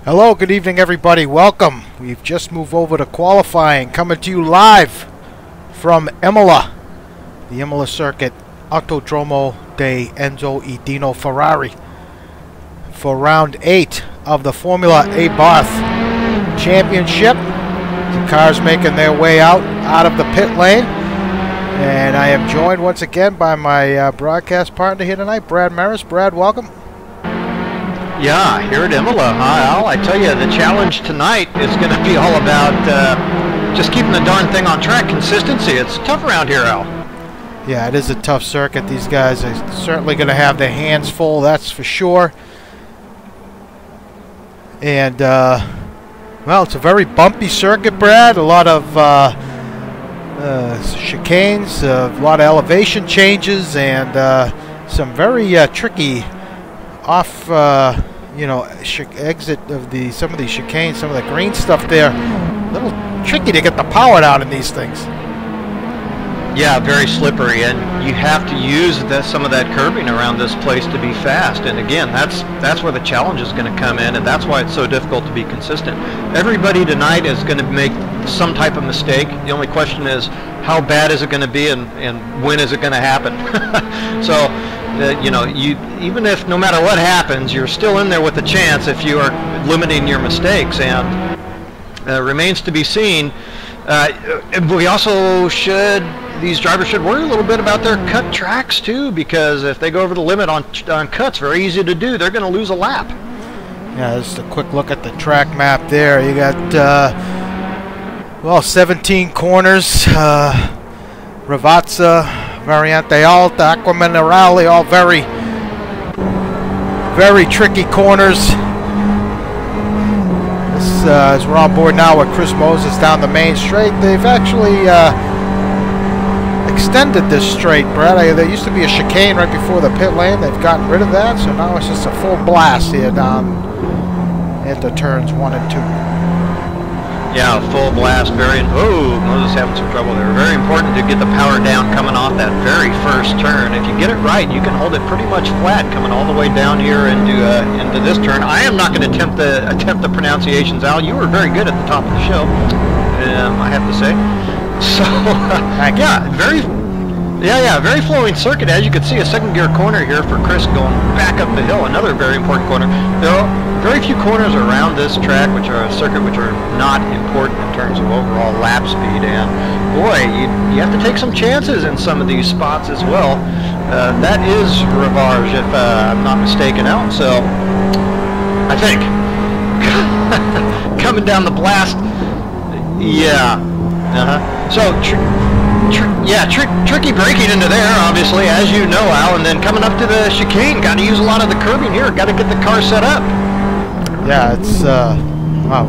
Hello, good evening everybody, welcome. We've just moved over to qualifying, coming to you live from Imola, the Imola circuit, Autodromo de Enzo e Dino Ferrari, for round 8 of the Formula Abarth Championship. The cars making their way out of the pit lane, and I am joined once again by my broadcast partner here tonight, Brad Maris. Brad, welcome. Yeah, here at Imola, Al, I tell you, the challenge tonight is going to be all about just keeping the darn thing on track, consistency. It's tough around here, Al. Yeah, it is a tough circuit. These guys are certainly going to have their hands full, that's for sure. And, well, it's a very bumpy circuit, Brad. A lot of chicanes, a lot of elevation changes, and some very tricky off, exit of some of these chicanes, some of the green stuff there. A little tricky to get the power down in these things. Yeah, very slippery, and you have to use some of that curbing around this place to be fast. And again, that's where the challenge is going to come in, and that's why it's so difficult to be consistent. Everybody tonight is going to make some type of mistake. The only question is, how bad is it going to be, and when is it going to happen? So, even if no matter what happens, you're still in there with a chance if you are limiting your mistakes, and remains to be seen. We also these drivers should worry a little bit about their cut tracks too, because if they go over the limit on cuts, very easy to do, they're going to lose a lap. Yeah, just a quick look at the track map there. You got, 17 corners, Ravazza, Variante Alta, Acqua Minerale, all very, very tricky corners. This, as we're on board now with Chris Moses down the main straight, they've actually extended this straight, Brad. There used to be a chicane right before the pit lane. They've gotten rid of that, so now it's just a full blast here down into turns 1 and 2. Yeah, full blast, Moses having some trouble there. Very important to get the power down coming off that very first turn. If you get it right, you can hold it pretty much flat coming all the way down here into this turn. I am not going to attempt the pronunciations, Al. You were very good at the top of the show, I have to say. So, very flowing circuit. As you can see, a second gear corner here for Chris going back up the hill. Another very important corner. There are very few corners around this track, which are not important in terms of overall lap speed. And boy, you have to take some chances in some of these spots as well. That is Rivarge, if I'm not mistaken, out. So I think coming down the blast, yeah. So, tricky braking into there, obviously, as you know, Al, and then coming up to the chicane, got to use a lot of the curbing here, got to get the car set up. Yeah, it's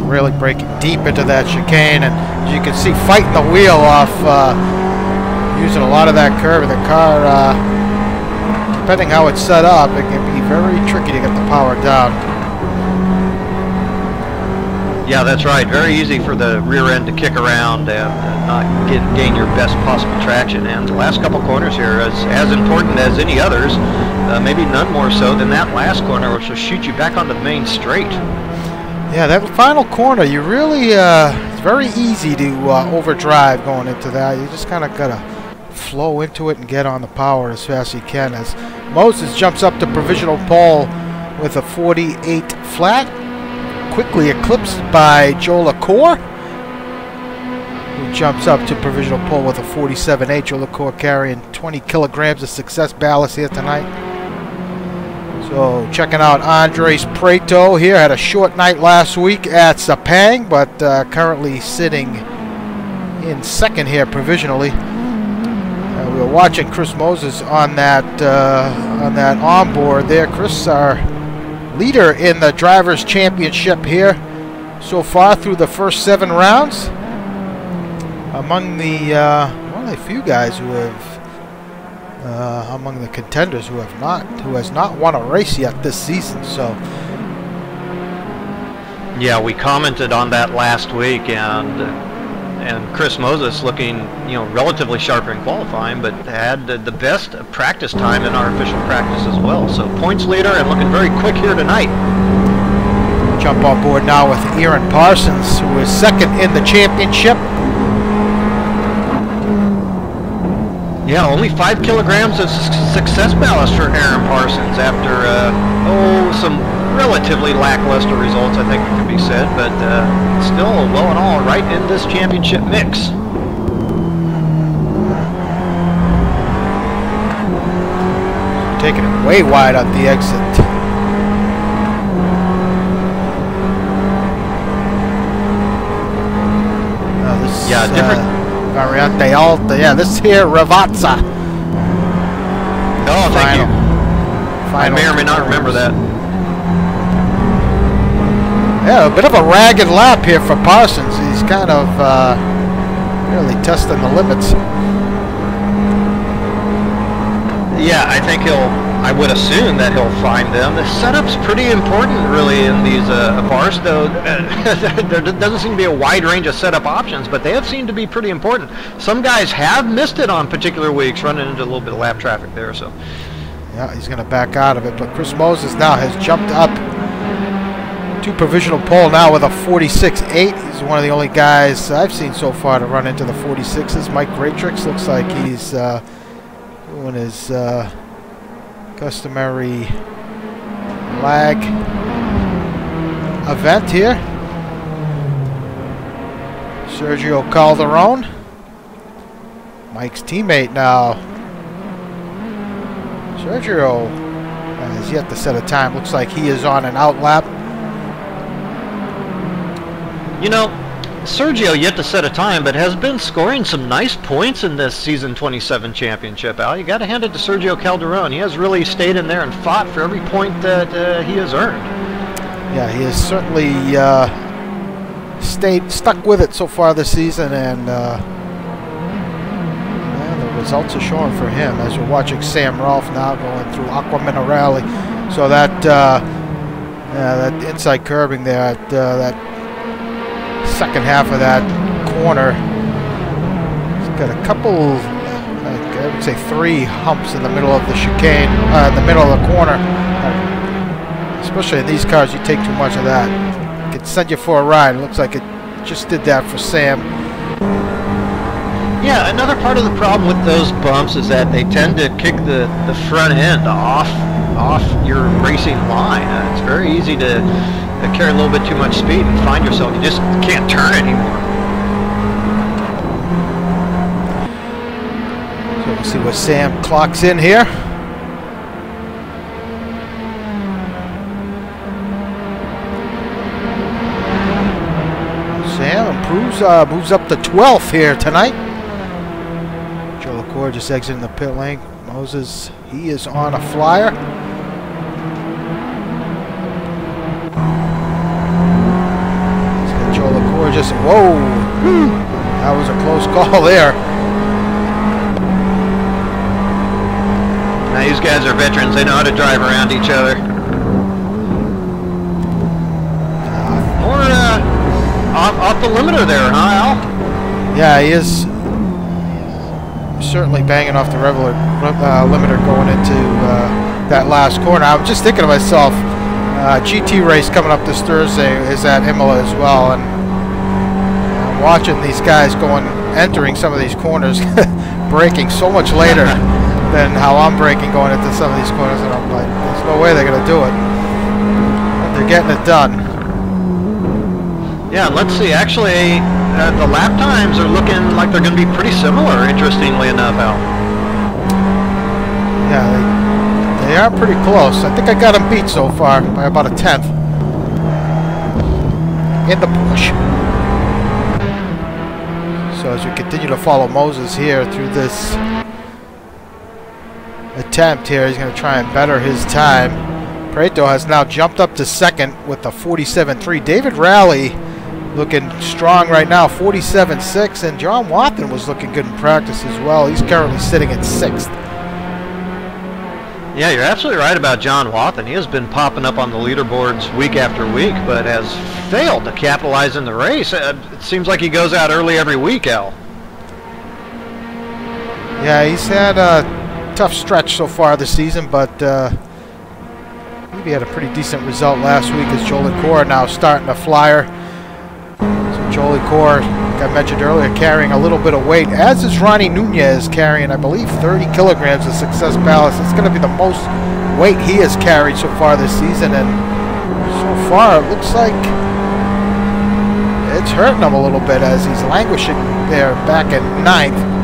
really breaking deep into that chicane, and as you can see, fighting the wheel off, using a lot of that curve, and the car, depending how it's set up, it can be very tricky to get the power down. Yeah, that's right. Very easy for the rear end to kick around and not gain your best possible traction. And the last couple corners here is as important as any others, maybe none more so than that last corner, which will shoot you back on the main straight. Yeah, that final corner, you really, it's very easy to overdrive going into that. You just kind of got to flow into it and get on the power as fast as you can. As Moses jumps up to provisional pole with a 48 flat. Quickly eclipsed by Joe LaCour, who jumps up to provisional pole with a 47.8. Joe LaCour carrying 20 kilograms of success ballast here tonight. So checking out Andres Preto here. Had a short night last week at Sepang, but currently sitting in second here provisionally. We were watching Chris Moses on that onboard there. Chris, our leader in the Drivers' Championship here so far through the first 7 rounds. Among the one of the few guys who have among the contenders who has not won a race yet this season. So yeah, we commented on that last week, and Chris Moses looking, relatively sharper in qualifying, but had the best practice time in our official practice as well. So points leader and looking very quick here tonight. Jump on board now with Aaron Parsons, who is second in the championship. Yeah, only 5 kilograms of success ballast for Aaron Parsons after, some relatively lackluster results, I think it could be said, but still, well and all, right in this championship mix. Taking it way wide on the exit. This different Variante Alta. Yeah, this here Ravazza. Oh, thank you. I may or may not remember that. Yeah, a bit of a ragged lap here for Parsons. He's kind of really testing the limits. Yeah, I think I would assume that he'll find them. The setup's pretty important, really, in these Abarths, though. There doesn't seem to be a wide range of setup options, but they have seemed to be pretty important. Some guys have missed it on particular weeks, running into a little bit of lap traffic there. So, yeah, he's going to back out of it. But Chris Moses now has jumped up to provisional pole now with a 46.8. He's one of the only guys I've seen so far to run into the 46s. Mike Greatrix looks like he's doing his customary lag event here. Sergio Calderon, Mike's teammate now. Sergio has yet to set a time. Looks like he is on an out lap. you know, Sergio yet to set a time, but has been scoring some nice points in this Season 27 championship, Al. You got to hand it to Sergio Calderon. He has really stayed in there and fought for every point that he has earned. Yeah, he has certainly stuck with it so far this season, and the results are showing for him as we're watching Sam Rolfe now going through Aqua Minerale. So that that inside curbing there, that second half of that corner, it's got a couple, I would say 3 humps in the middle of the chicane, in the middle of the corner. Especially in these cars, you take too much of that. It could send you for a ride. It looks like it just did that for Sam. Yeah, another part of the problem with those bumps is that they tend to kick the front end off your racing line. It's very easy to carry a little bit too much speed and find yourself, you just can't turn anymore. So we'll see what Sam clocks in here. Sam improves, moves up to 12th here tonight. Joe LaCour just exiting the pit lane. Moses, he is on a flyer. Joe LaCour just, whoa, that was a close call there. Now these guys are veterans, they know how to drive around each other. Off the limiter there, huh, Al? Yeah, he is certainly banging off the limiter going into that last corner. I was just thinking to myself, GT race coming up this Thursday is at Imola as well, and watching these guys entering some of these corners, braking so much later than how I'm braking going into some of these corners, and I'm like, there's no way they're going to do it. But they're getting it done. Yeah, let's see. Actually, the lap times are looking like they're going to be pretty similar, interestingly enough, Al. Yeah, they are pretty close. I think I got them beat so far by about a 10th in the push. So as we continue to follow Moses here through this attempt here, he's going to try and better his time. Preto has now jumped up to second with a 47.3. David Rowley looking strong right now, 47.6, and John Wathan was looking good in practice as well. He's currently sitting at 6th. Yeah, you're absolutely right about John Wathan. He has been popping up on the leaderboards week after week, but has failed to capitalize in the race. It seems like he goes out early every week, Al. Yeah, he's had a tough stretch so far this season, but he believe he had a pretty decent result last week as Jolie Core now starting a flyer. So Jolie Core, like I mentioned earlier, carrying a little bit of weight, as is Ronnie Nunez carrying, I believe, 30 kilograms of Success Ballast. It's going to be the most weight he has carried so far this season, and so far it looks like it's hurting him a little bit as he's languishing there back at 9th.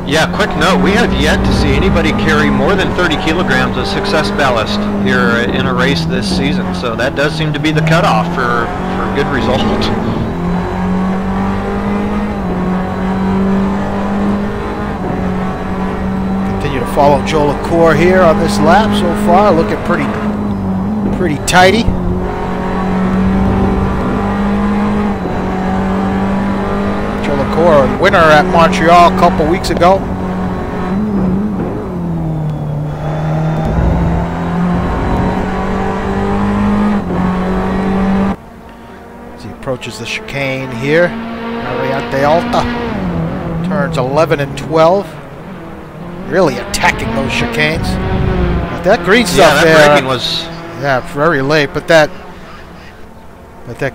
Yeah, quick note, we have yet to see anybody carry more than 30 kilograms of Success Ballast here in a race this season, so that does seem to be the cutoff for a good result. Continue to follow Joe LaCour here on this lap so far, looking pretty tidy. A winner at Montreal a couple weeks ago. As he approaches the chicane here, Ariete Alta turns 11 and 12. Really attacking those chicanes. But that green stuff that braking was very late, but that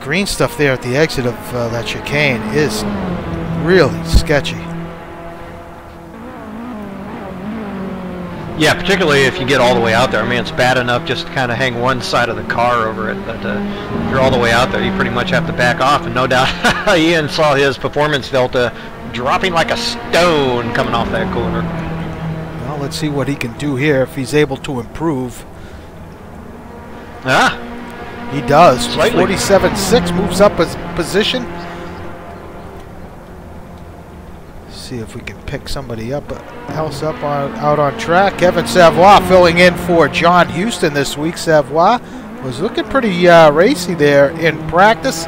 green stuff there at the exit of that chicane is really sketchy. Yeah, particularly if you get all the way out there. I mean, it's bad enough just to kind of hang one side of the car over it, but if you're all the way out there, you pretty much have to back off. And no doubt Ian saw his performance delta dropping like a stone coming off that corner. Well, let's see what he can do here if he's able to improve. He does. 47.6 moves up his position. See if we can pick somebody else up out on track. Kevin Savoie filling in for John Houston this week. Savoie was looking pretty racy there in practice.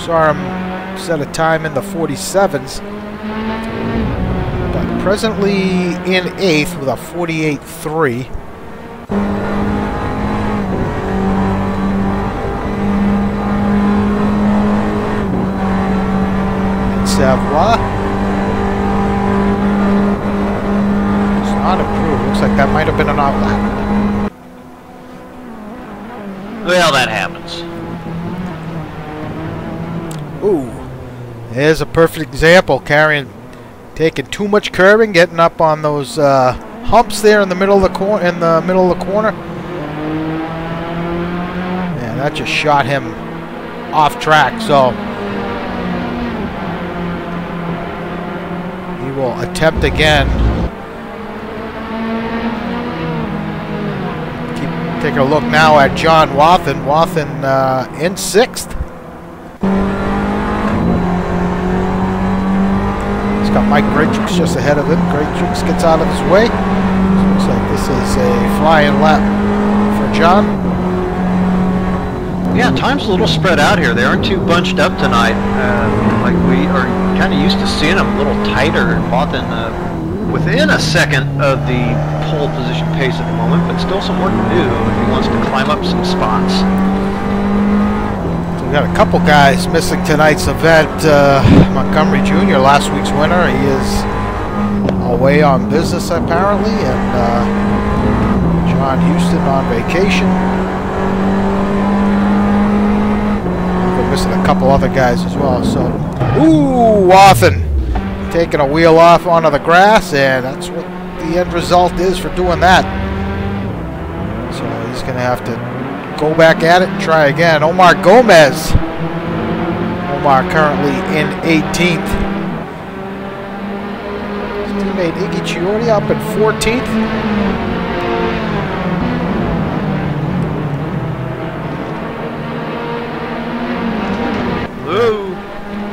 Saw him set a time in the 47s. But presently in 8th with a 48.3. And Savoie not improved. Looks like that might have been an outlap. Well, that happens. Ooh, there's a perfect example. Taking too much curbing, getting up on those humps there in the middle of the corner. Yeah, that just shot him off track. So he will attempt again. Taking a look now at John Wathen. Wathen in 6th. He's got Mike Grayjux just ahead of him. Grayjux gets out of his way. So looks like this is a flying lap for John. Yeah, time's a little spread out here. They aren't too bunched up tonight. Like we are kind of used to seeing them a little tighter. Wathen within a second of the pole position pace at the moment, but still some work to do if he wants to climb up some spots. So we got a couple guys missing tonight's event. Montgomery Jr., last week's winner, he is away on business apparently, and John Houston on vacation. We're missing a couple other guys as well. So, ooh, Wathen taking a wheel off onto the grass, and that's what the end result is for doing that. So he's going to have to go back at it and try again. Omar Gomez. Omar currently in 18th. His teammate Iggy Chiordi up in 14th. Ooh.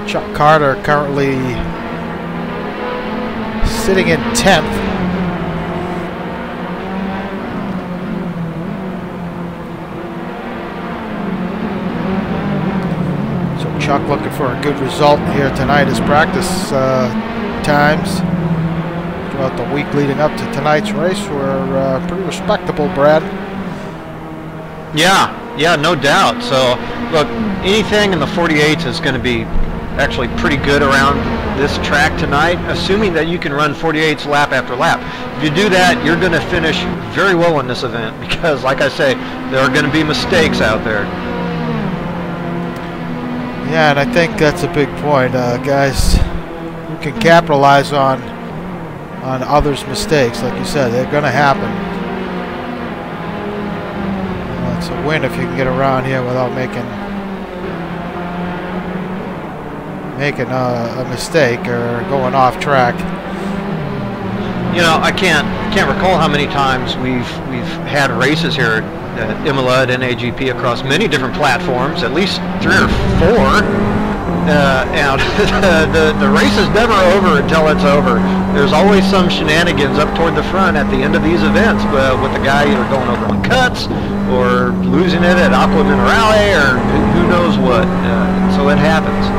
Chuck Carter currently sitting in 10th. So Chuck looking for a good result here tonight. His practice times throughout the week leading up to tonight's race were pretty respectable, Brad. Yeah, no doubt. So, look, anything in the 48s is going to be actually pretty good around this track tonight, assuming that you can run 48s lap after lap. If you do that, you're going to finish very well in this event because, like I say, there are going to be mistakes out there. Yeah, and I think that's a big point. Guys who can capitalize on others' mistakes, like you said, they're going to happen. It's a win if you can get around here without making a mistake or going off track. You know, I can't recall how many times we've had races here at Imola at NAGP across many different platforms, at least 3 or 4. And the race is never over until it's over. There's always some shenanigans up toward the front at the end of these events, with the guy either going over on cuts or losing it at Aqua Minerale or who knows what. So it happens.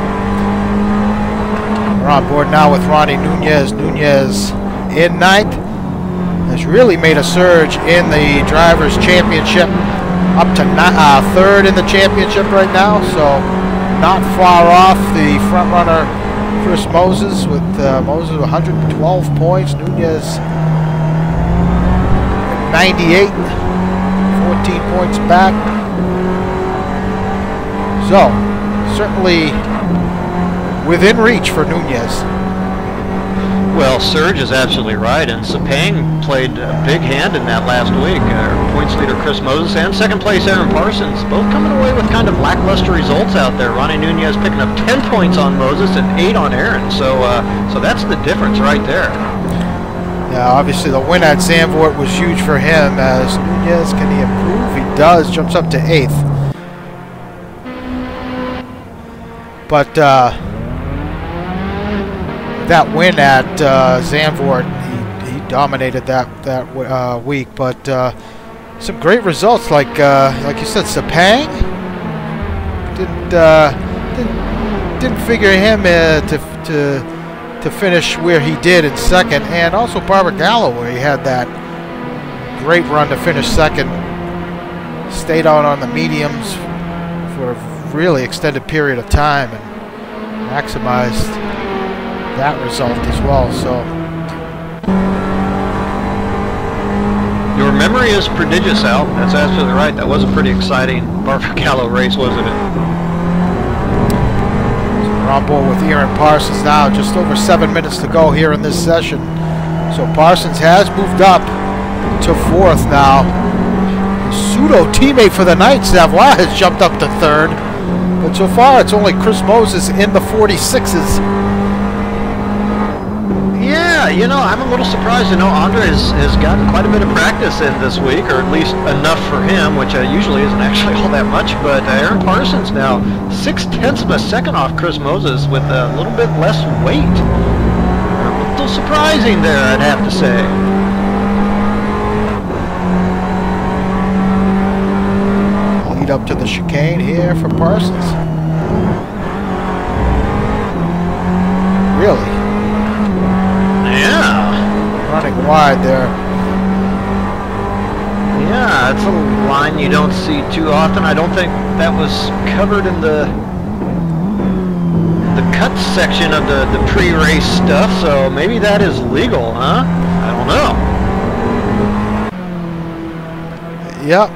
We're on board now with Ronnie Nunez. Nunez in 9th. Has really made a surge in the Drivers' Championship, up to 3rd in the championship right now, so not far off the front runner Chris Moses, with Moses 112 points, Nunez 98, 14 points back. So certainly within reach for Nunez. Well, Serge is absolutely right, and Sepang played a big hand in that last week. Points leader Chris Moses and second place Aaron Parsons, both coming away with kind of lackluster results out there. Ronnie Nunez picking up 10 points on Moses and 8 on Aaron, so that's the difference right there. Yeah, obviously the win at Zandvoort was huge for him. As Nunez, can he improve? He does, jumps up to 8th. But that win at Zandvoort, he dominated that week. But some great results, like you said, Sepang didn't figure him to finish where he did in 2nd, and also Barbagallo, where he had that great run to finish 2nd, stayed out on the mediums for a really extended period of time and maximized that result as well. So your memory is prodigious, Al. That's absolutely right. That was a pretty exciting Barbagallo race, wasn't it? So we're on board with Aaron Parsons now. Just over 7 minutes to go here in this session. So Parsons has moved up to 4th now. His pseudo teammate for the night, Savoy, has jumped up to 3rd. But so far, it's only Chris Moses in the 46s. Yeah, you know, I'm a little surprised. You know, Andre has gotten quite a bit of practice in this week, or at least enough for him, which usually isn't actually all that much. But Aaron Parsons now 0.6 of a second off Chris Moses with a little bit less weight. A little surprising there, I'd have to say. Lead up to the chicane here for Parsons. Really? Yeah. Running wide there. Yeah, it's a line you don't see too often. I don't think that was covered in the cut section of the pre-race stuff, so maybe that is legal, huh? I don't know. Yep.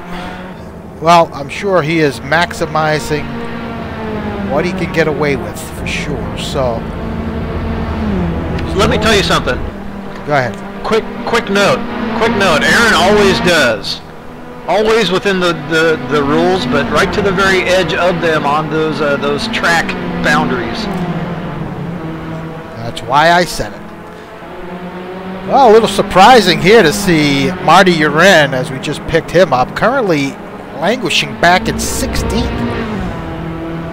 Well, I'm sure he is maximizing what he can get away with, for sure. So let me tell you something. Go ahead. Quick note. Aaron always does. Always within the rules, but right to the very edge of them on those track boundaries. That's why I said it. Well, a little surprising here to see Marty Uren, as we just picked him up, currently languishing back in 16th.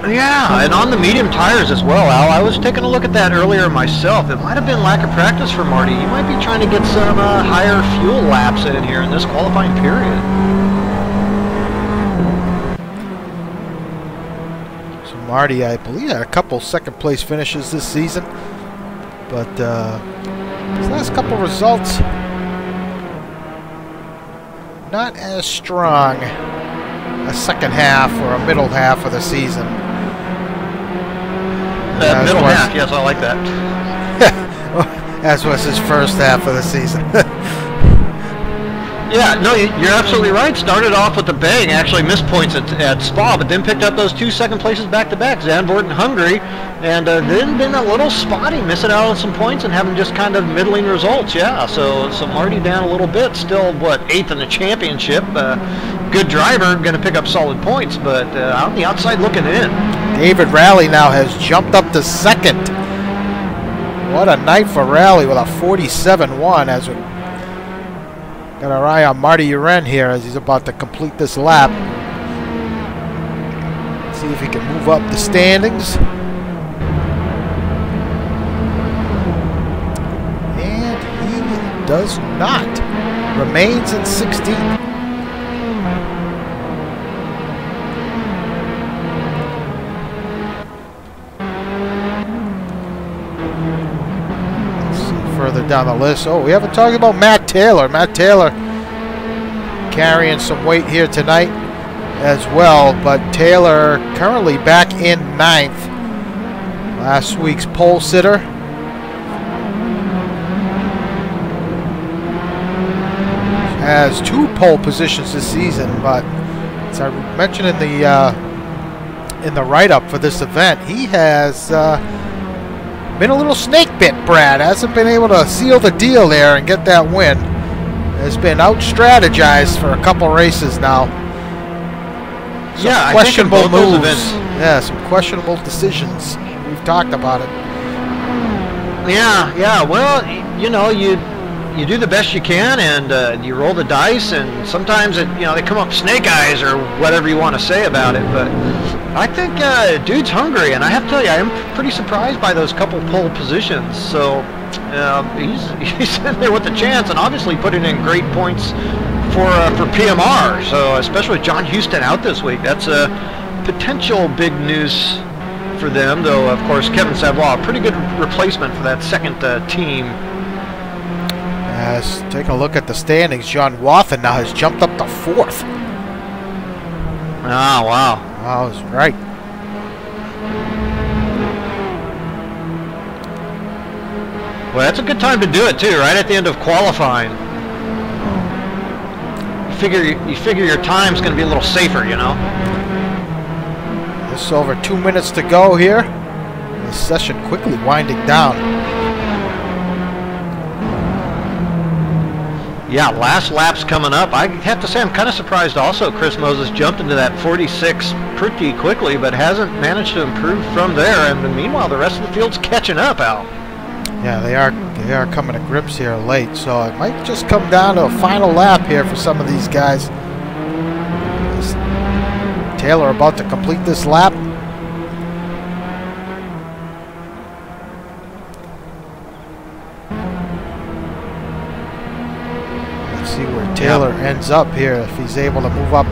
Yeah, and on the medium tires as well, Al. I was taking a look at that earlier myself. It might have been lack of practice for Marty. He might be trying to get some higher fuel laps in here in this qualifying period. So Marty, I believe, had a couple second place finishes this season, but his last couple results not as strong a second half or a middle half of the season. Middle half, yes, I like that. As was his first half of the season. Yeah, no, you're absolutely right. Started off with a bang, actually missed points at Spa, but then picked up those 2 second places back-to-back, Zandvoort and Hungary, and then been a little spotty, missing out on some points and having just kind of middling results, yeah. So Marty down a little bit, still, what, 8th in the championship. Good driver, going to pick up solid points, but on the outside looking in. David Rowley now has jumped up to 2nd. What a night for Rowley with a 47-1 as we got our eye on Marty Uren here as he's about to complete this lap. See if he can move up the standings. And he does not. Remains in 16th. Further down the list. Oh, we haven't talked about Matt Taylor. Matt Taylor carrying some weight here tonight as well, but Taylor currently back in 9th. Last week's pole sitter. Has 2 pole positions this season, but as I mentioned in the write-up for this event, he has been a little snake bit, Brad. Hasn't been able to seal the deal there and get that win. Has been out-strategized for a couple races now. Some questionable moves. Yeah, some questionable decisions. We've talked about it. Yeah. Well, you know, you do the best you can, and you roll the dice, and sometimes they come up snake eyes or whatever you want to say about it. But I think dude's hungry, and I have to tell you, I am pretty surprised by those couple pole positions. So he's in there with a chance, and obviously putting in great points for PMR. So especially with John Houston out this week, that's a potential big news for them. Though of course Kevin Savoie, a pretty good replacement for that second team. As taking a look at the standings, John Wathen now has jumped up to 4th. Ah, wow. I was right. Well, that's a good time to do it too, right at the end of qualifying. You figure your time's going to be a little safer, you know. Just over 2 minutes to go here. The session quickly winding down. Yeah, last lap's coming up. I have to say I'm kind of surprised also Chris Moses jumped into that 46 pretty quickly, but hasn't managed to improve from there. And meanwhile, the rest of the field's catching up, Al. Yeah, they are coming to grips here late, so it might just come down to a final lap here for some of these guys. Is Taylor about to complete this lap? See where Taylor ends up here if he's able to move up.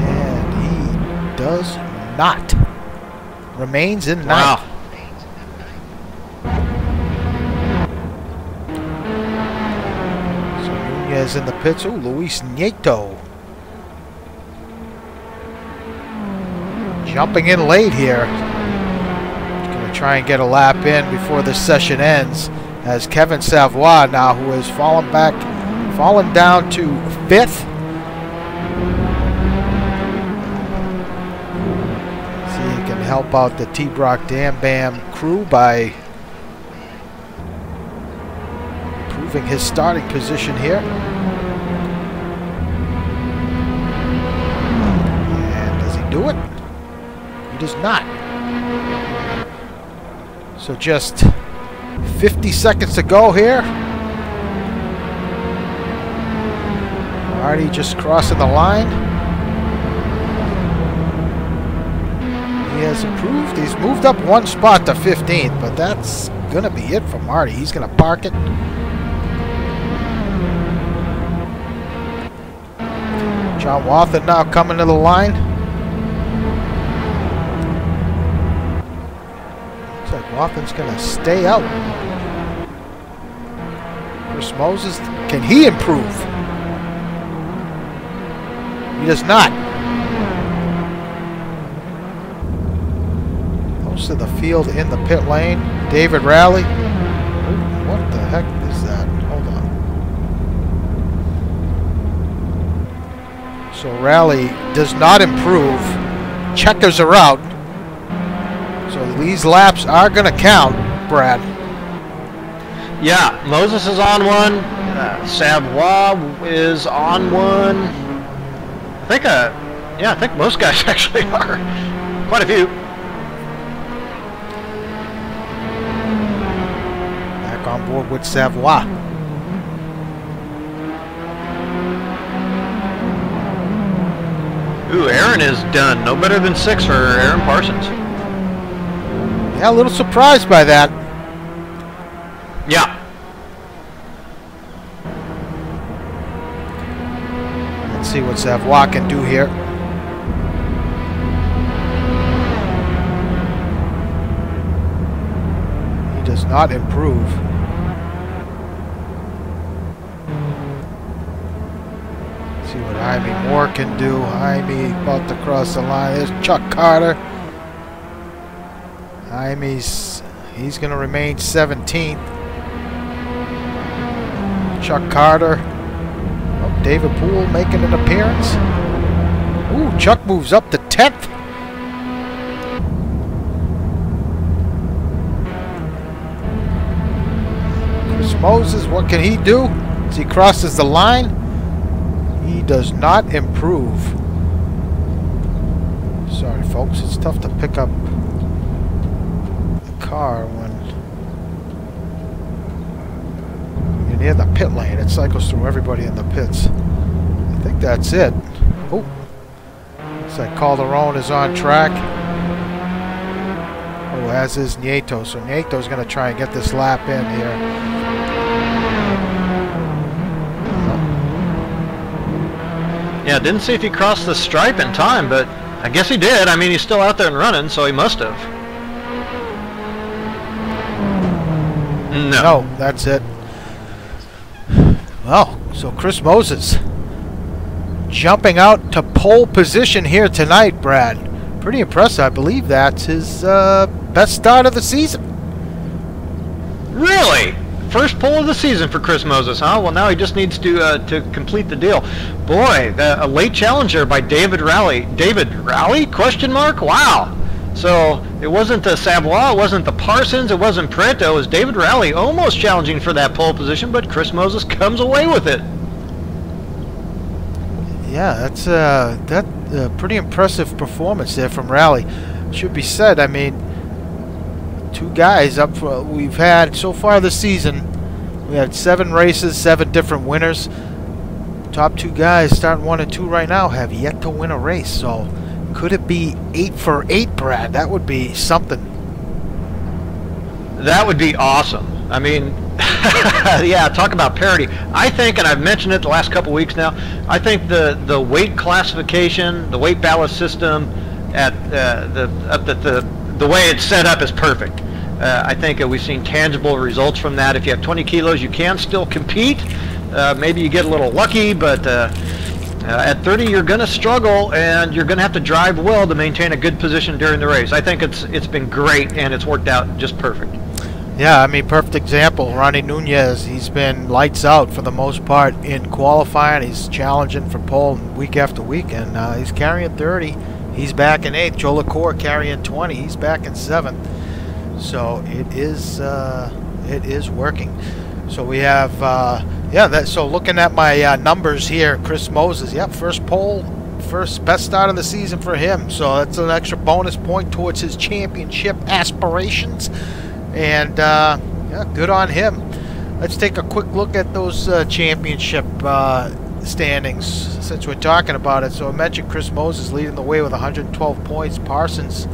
And he does not. Remains in 9th. Wow. So Nunez in the pits. Oh, Luis Nieto. Jumping in late here. Going to try and get a lap in before this session ends. As Kevin Savoie now, who has fallen down to 5th. See, he can help out the T-Brock Dam Bam crew by improving his starting position here. And does he do it? He does not. So just 50 seconds to go here. Marty just crossing the line. He has improved. He's moved up 1 spot to 15th, but that's going to be it for Marty. He's going to park it. John Wathen now coming to the line. Looks like Wathen's going to stay out. Chris Moses, can he improve? He does not. Most of the field in the pit lane. David Rowley. Ooh, what the heck is that? Hold on. So Rowley does not improve. Checkers are out. So these laps are going to count, Brad. Yeah, Moses is on one. Savoie is on one. I think most guys actually are. Quite a few. Back on board with Savoie. Ooh, Aaron is done. No better than 6 for Aaron Parsons. Yeah, a little surprised by that. Yeah. Let's see what Savoie can do here. He does not improve. Let's see what Jaime Moore can do. Jaime about to cross the line. There's Chuck Carter. He's going to remain 17th. Chuck Carter. Oh, David Poole making an appearance. Ooh, Chuck moves up to 10th. Chris Moses, what can he do as he crosses the line? He does not improve. Sorry, folks, it's tough to pick up the car when you're near the pit lane. It cycles through everybody in the pits. I think that's it. Oh, looks like Calderon is on track. Oh, as is Nieto. So Nieto's going to try and get this lap in here. Yeah, didn't see if he crossed the stripe in time, but I guess he did. I mean, he's still out there and running, so he must have. No, that's it. Well, so Chris Moses jumping out to pole position here tonight, Brad. Pretty impressive. I believe that's his best start of the season. Really? First pole of the season for Chris Moses, huh? Well, now he just needs to complete the deal. Boy, a late challenger by David Rowley. David Rowley? Question mark? Wow. So it wasn't the Savoie, it wasn't the Parsons, it wasn't Pareto, it was David Rowley almost challenging for that pole position, but Chris Moses comes away with it. Yeah, that's a pretty impressive performance there from Rowley. Should be said, I mean, two guys up for, we've had so far this season. We had 7 races, 7 different winners. Top 2 guys starting 1 and 2 right now have yet to win a race. So could it be 8 for 8, Brad? That would be something. That would be awesome. I mean, yeah, talk about parity. I think, and I've mentioned it the last couple weeks now, I think the weight classification, the weight ballast system at the way it's set up is perfect. I think we've seen tangible results from that. If you have 20 kilos, you can still compete. Maybe you get a little lucky, but at 30, you're going to struggle, and you're going to have to drive well to maintain a good position during the race. I think it's been great, and it's worked out just perfect. Yeah, I mean, perfect example. Ronnie Nunez, he's been lights out for the most part in qualifying. He's challenging for pole week after week, and he's carrying 30. He's back in 8th. Joe LaCour carrying 20. He's back in 7th. So it is working. So we have so looking at my numbers here, Chris Moses, yep, first pole, first best start of the season for him. So that's an extra bonus point towards his championship aspirations, and yeah, good on him. Let's take a quick look at those championship standings since we're talking about it. So I mentioned Chris Moses leading the way with 112 points. Parsons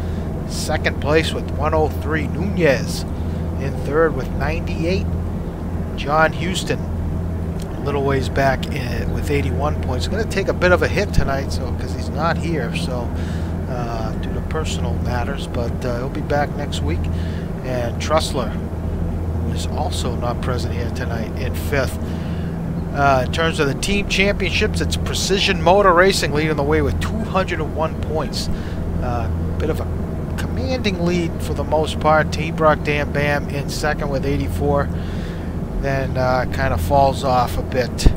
second place with 103. Nunez in third with 98. John Houston a little ways back with 81 points. Going to take a bit of a hit tonight, so because he's not here, so due to personal matters, but he'll be back next week. And Trussler, who is also not present here tonight, in 5th. In terms of the team championships, it's Precision Motor Racing leading the way with 201 points. Bit of a commanding lead for the most part. T-Brock Dan Bam in second with 84. Then kind of falls off a bit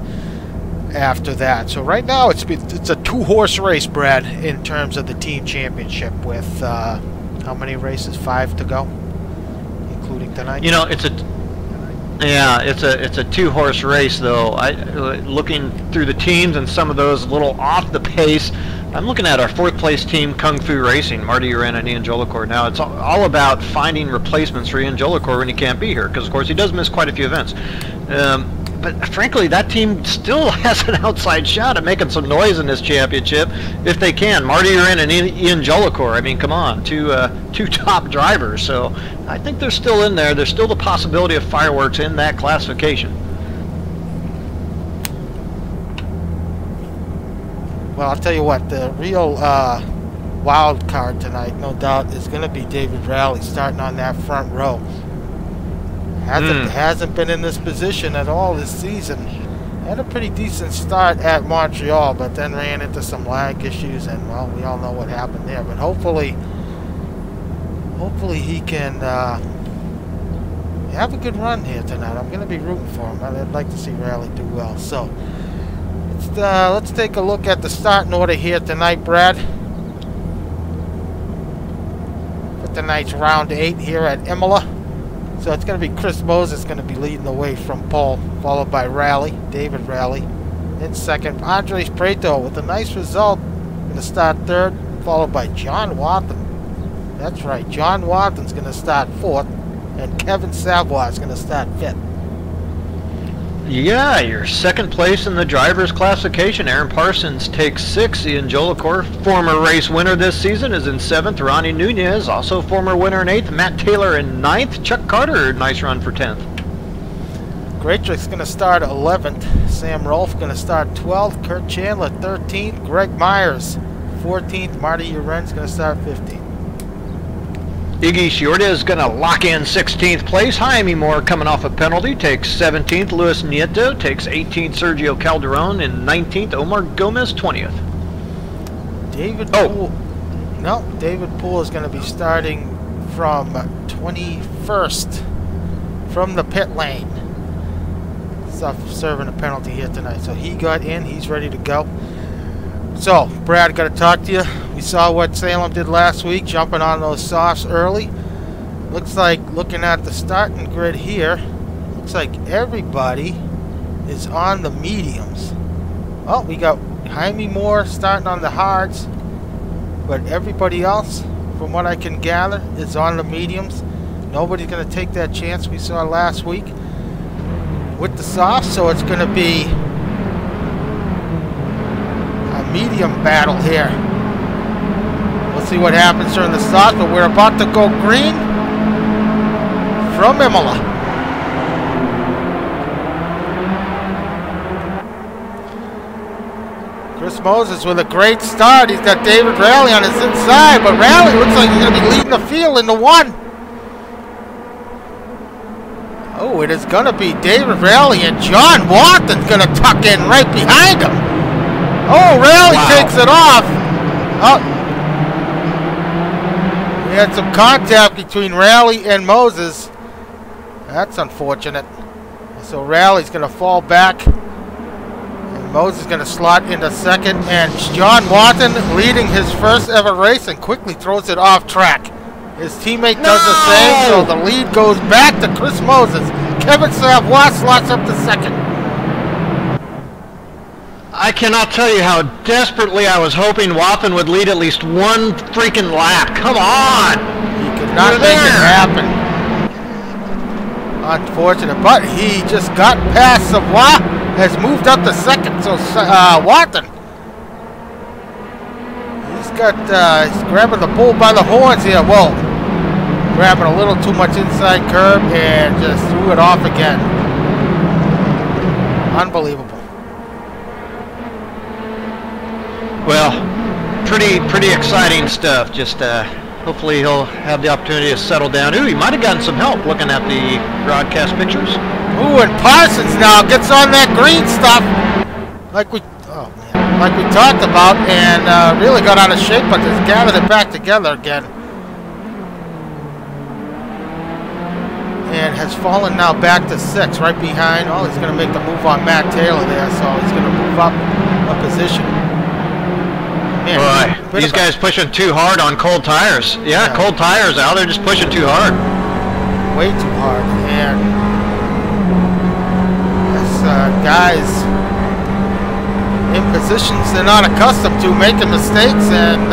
after that. So right now it's a two-horse race, Brad, in terms of the team championship with how many races? 5 to go, including tonight. You know, it's a two-horse race though. Looking through the teams and some of those a little off the pace. I'm looking at our 4th place team, Kung Fu Racing, Marty Uran and Ian Jolicoeur. Now, it's all about finding replacements for Ian Jolicoeur when he can't be here, because, of course, he does miss quite a few events. But, frankly, that team still has an outside shot at making some noise in this championship, if they can. Marty Uran and Ian Jolicoeur, I mean, come on, two top drivers. So I think they're still in there. There's still the possibility of fireworks in that classification. Well, I'll tell you what, the real wild card tonight, no doubt, is going to be David Rowley starting on that front row. Hasn't been in this position at all this season. Had a pretty decent start at Montreal, but then ran into some lag issues, and, well, we all know what happened there. But hopefully he can have a good run here tonight. I'm going to be rooting for him. I'd like to see Rowley do well. So let's take a look at the starting order here tonight, Brad. For tonight's round 8 here at Imola. So it's going to be Chris Moses going to be leading the way from pole, followed by David Rowley. In second, Andres Preto with a nice result, going to start third, followed by John Wathen. That's right, John Wathen's going to start fourth, and Kevin Savoie is going to start fifth. Yeah, your second place in the drivers' classification. Aaron Parsons takes 6. Ian Jolicoeur, former race winner this season, is in 7th. Ronnie Nunez, also former winner in 8th. Matt Taylor in 9th. Chuck Carter, nice run for 10th. Greatrick's going to start 11th. Sam Rolfe going to start 12th. Kurt Chandler 13th. Greg Myers 14th. Marty Uren's going to start 15th. Iggy Shiorda is going to lock in 16th place. Jaime Moore, coming off a penalty, takes 17th. Luis Nieto takes 18th. Sergio Calderon in 19th. Omar Gomez 20th. David Poole is going to be starting from 21st from the pit lane. Serving a penalty here tonight. So he got in. He's ready to go. So, Brad, got to talk to you. We saw what Salem did last week, jumping on those softs early. Looks like, looking at the starting grid here, looks like everybody is on the mediums. Oh, we got Jaime Moore starting on the hards, but everybody else, from what I can gather, is on the mediums. Nobody's going to take that chance we saw last week with the softs, so it's going to be medium battle here. We'll see what happens during the soft, but we're about to go green from Imola. Chris Moses with a great start. He's got David Rowley on his inside, but Rowley looks like he's going to be leading the field into 1. Oh, it is going to be David Rowley, and John Wathen's going to tuck in right behind him. Oh, Rowley takes it off. Oh. We had some contact between Rowley and Moses. That's unfortunate. So Rowley's going to fall back. And Moses is going to slot into second. And John Wathen leading his first ever race and quickly throws it off track. His teammate does the same, so the lead goes back to Chris Moses. Kevin Savoie slots up to second. I cannot tell you how desperately I was hoping Wathen would lead at least one freaking lap. Come on! He could not make it happen. Unfortunate, but he just got past Savoie, has moved up to second. So Wathen, he's grabbing the bull by the horns here. Whoa, grabbing a little too much inside curve and just threw it off again. Unbelievable. Well, pretty exciting stuff. Just hopefully he'll have the opportunity to settle down. Ooh, he might have gotten some help looking at the broadcast pictures. Ooh, and Parsons now gets on that green stuff, like we talked about, and really got out of shape, but has gathered it back together again. and has fallen now back to 6, right behind. Oh, he's going to make the move on Matt Taylor there, so he's going to move up a position. Man, boy, these guys pushing too hard on cold tires. Yeah, cold tires out. They're just pushing too hard. Way too hard. And as guys in positions they're not accustomed to, making mistakes, and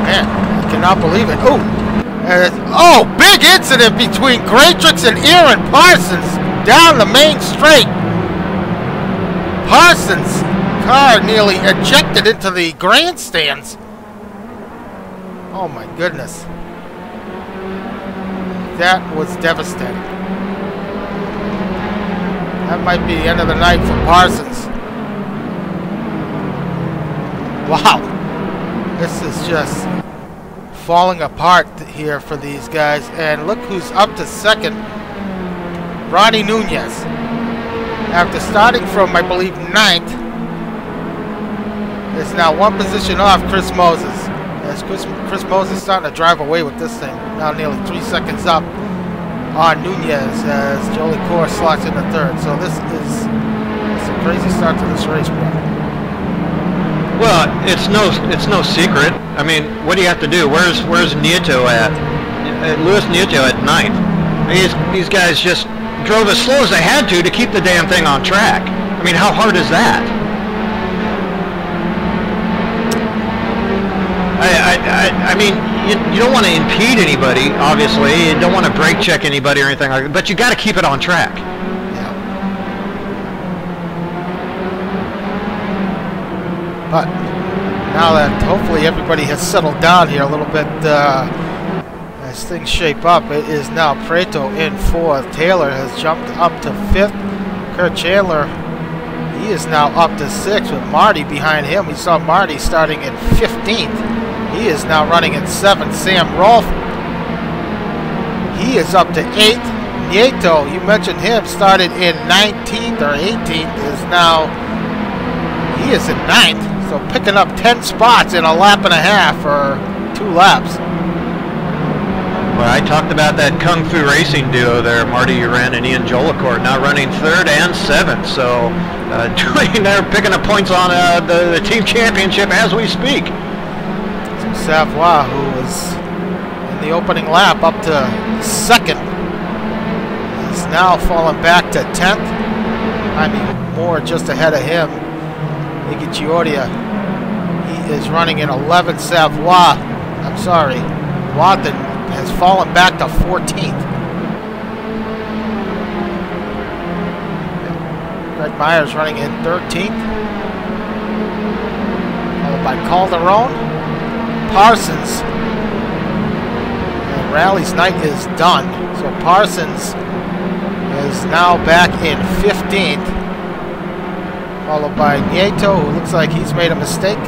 man, I cannot believe it. Oh, big incident between Greatrix and Aaron Parsons down the main straight. Parsons' car nearly ejected into the grandstands. Oh my goodness. That was devastating. That might be the end of the night for Parsons. Wow. This is just falling apart here for these guys. And look who's up to second. Ronnie Nunez. After starting from, I believe, 9th, is now one position off Chris Moses. As Chris Moses starting to drive away with this thing. Now nearly 3 seconds up on Nunez as Jolie Corr slots in the 3rd. So this is a crazy start to this race, bro. Well, it's no secret. I mean, what do you have to do? Where's Nieto at? Luis Nieto at 9th. These guys just drove as slow as they had to keep the damn thing on track. I mean, how hard is that? I mean, you don't want to impede anybody, obviously. You don't want to brake check anybody or anything like that, but you got to keep it on track. Yeah. But now that hopefully everybody has settled down here a little bit, as things shape up, it is now Preto in 4th. Taylor has jumped up to 5th. Kurt Chandler, he is now up to 6th with Marty behind him. We saw Marty starting in 15th. He is now running in 7th. Sam Rolfe, he is up to 8th. Nieto, you mentioned him, started in 19th or 18th, is now, he is in 9th. So picking up 10 spots in a lap and a half or 2 laps. Well, I talked about that Kung Fu Racing duo there, Marty Uran and Ian Jolicourt, now running 3rd and 7th. So they're picking up points on the team championship as we speak. Savoie, who was in the opening lap up to 2nd, is now fallen back to 10th. I mean, Moore just ahead of him. Iggy Giordia, he is running in 11th. Savoie, I'm sorry, Watson has fallen back to 14th. Greg Myers running in 13th. Followed by Calderon. Parsons, and Rally's night is done. So Parsons is now back in 15th, followed by Nieto, who looks like he's made a mistake.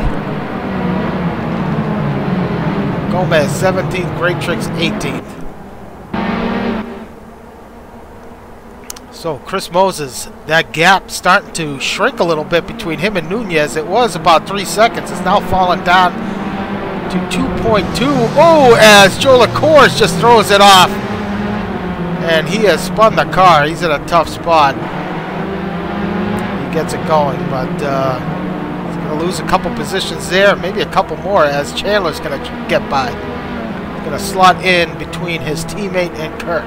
Gomez 17th, Greatrix 18th. So Chris Moses, that gap starting to shrink a little bit between him and Nunez. It was about 3 seconds. It's now fallen down to 2.2. Oh, as Joe LaCourse just throws it off. And he has spun the car. He's in a tough spot. He gets it going, but he's going to lose a couple positions there, maybe a couple more, as Chandler's going to get by. He's going to slot in between his teammate and Kurt.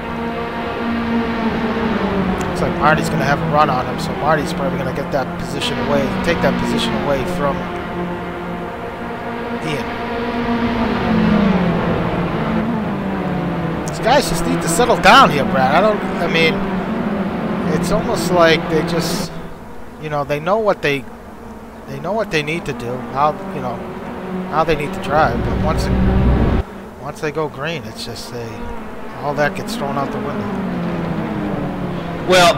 Looks like Marty's going to have a run on him, so Marty's probably going to get that position away, take that position away from Ian. These guys just need to settle down here, Brad. I mean, it's almost like they just, you know, they know what they need to do, how they need to drive, but once they go green, it's just all that gets thrown out the window. Well,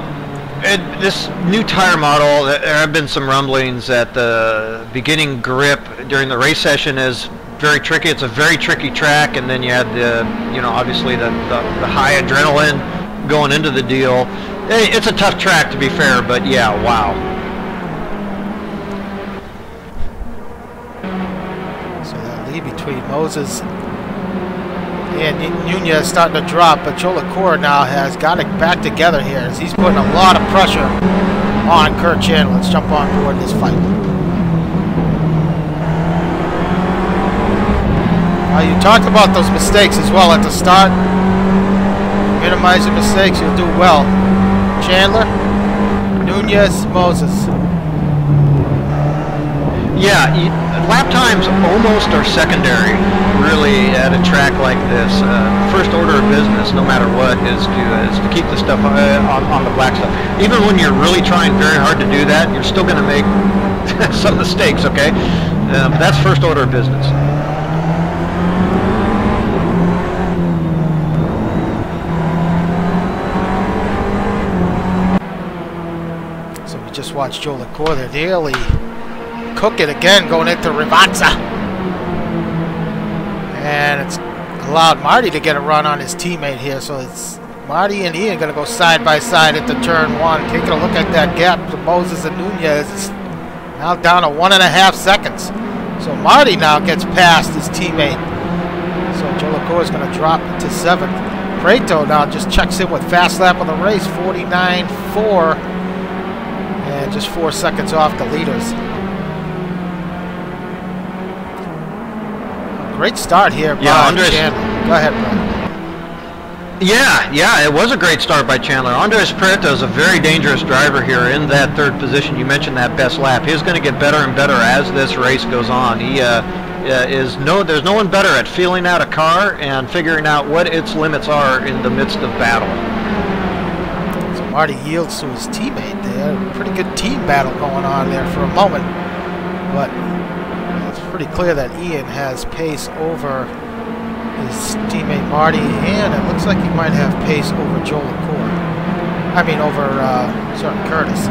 this new tire model, there have been some rumblings that the beginning grip during the race session is very tricky. It's a very tricky track, and then you had obviously the high adrenaline going into the deal. It's a tough track, to be fair, but yeah, wow. So that lead between Moses And Nunez starting to drop, but Jolicoeur now has got it back together here as he's putting a lot of pressure on Kurt Chandler. Let's jump on board this fight. You talked about those mistakes as well at the start. Minimize the mistakes, you'll do well. Chandler, Nunez, Moses. Yeah, lap times almost are secondary, really, at a track like this. First order of business, no matter what, is to keep the stuff on the black stuff. Even when you're really trying very hard to do that, you're still going to make some mistakes, okay? That's first order of business. So we just watched Jolicoeur there nearly cook it again going into Rivazza. And it's allowed Marty to get a run on his teammate here. So it's Marty and Ian going to go side by side into turn one. Taking a look at that gap to Moses and Nunez. It's now down to 1.5 seconds. So Marty now gets past his teammate. So Jolicoeur is going to drop to 7th. Preto now just checks in with fast lap of the race, 49.4. And just 4 seconds off the leaders. Great start here by Chandler. Go ahead, Brian. Yeah, it was a great start by Chandler. Andres Preto is a very dangerous driver here in that 3rd position. You mentioned that best lap. He's going to get better and better as this race goes on. There's no one better at feeling out a car and figuring out what its limits are in the midst of battle. So Marty yields to his teammate there. Pretty good team battle going on there for a moment, but pretty clear that Ian has pace over his teammate Marty, and it looks like he might have pace over Jolicoeur. I mean, over Curtis.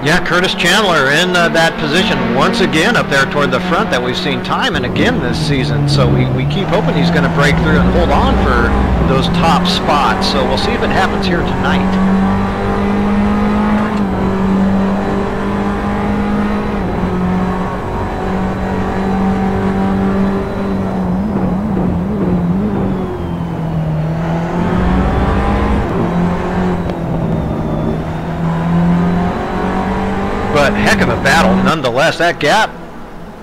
Yeah, Curtis Chandler in that position once again up there toward the front that we've seen time and again this season. So we keep hoping he's going to break through and hold on for those top spots. So we'll see if it happens here tonight. But heck of a battle nonetheless. That gap,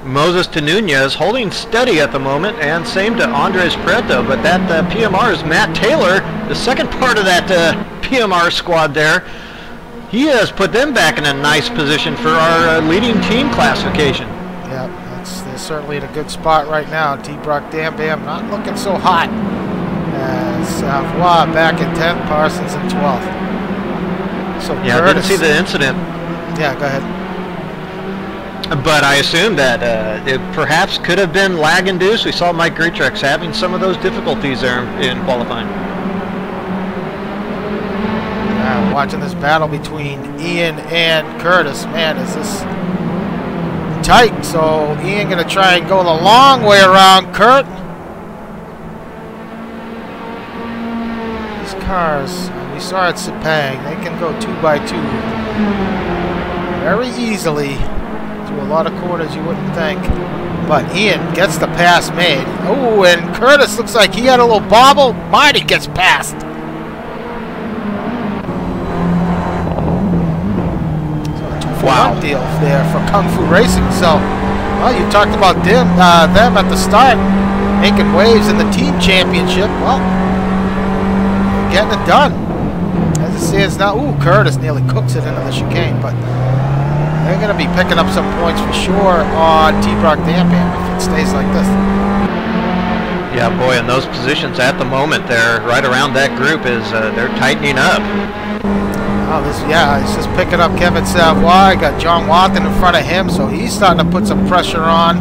Moses to Nunez, holding steady at the moment, and same to Andres Preto. But that PMR is Matt Taylor, the second part of that PMR squad there. He has put them back in a nice position for our leading team classification. Yeah, they're certainly in a good spot right now. T-Brock Dam Bam not looking so hot. Savoie back in 10th, Parsons in 12th. So yeah, I didn't see the incident. Yeah, go ahead. But I assume that it perhaps could have been lag-induced. We saw Mike Greatrex having some of those difficulties there in qualifying. Watching this battle between Ian and Curtis, man, is this tight. So Ian going to try and go the long way around Kurt. These cars, we saw at Sepang, they can go 2x2 very easily through a lot of corners you wouldn't think. But Ian gets the pass made. Oh, and Curtis looks like he had a little bobble. Marty gets past. So a 2-for-1 deal there for Kung Fu Racing. So, well, you talked about them at the start, making waves in the team championship. Well, getting it done. As it stands now, ooh, Curtis nearly cooks it into the chicane, but they're going to be picking up some points for sure on T-Brock Dampam if it stays like this. Yeah, boy, in those positions at the moment, they're right around that group is they're tightening up. Oh, he's just picking up Kevin Savoie. Got John Watson in front of him, so he's starting to put some pressure on.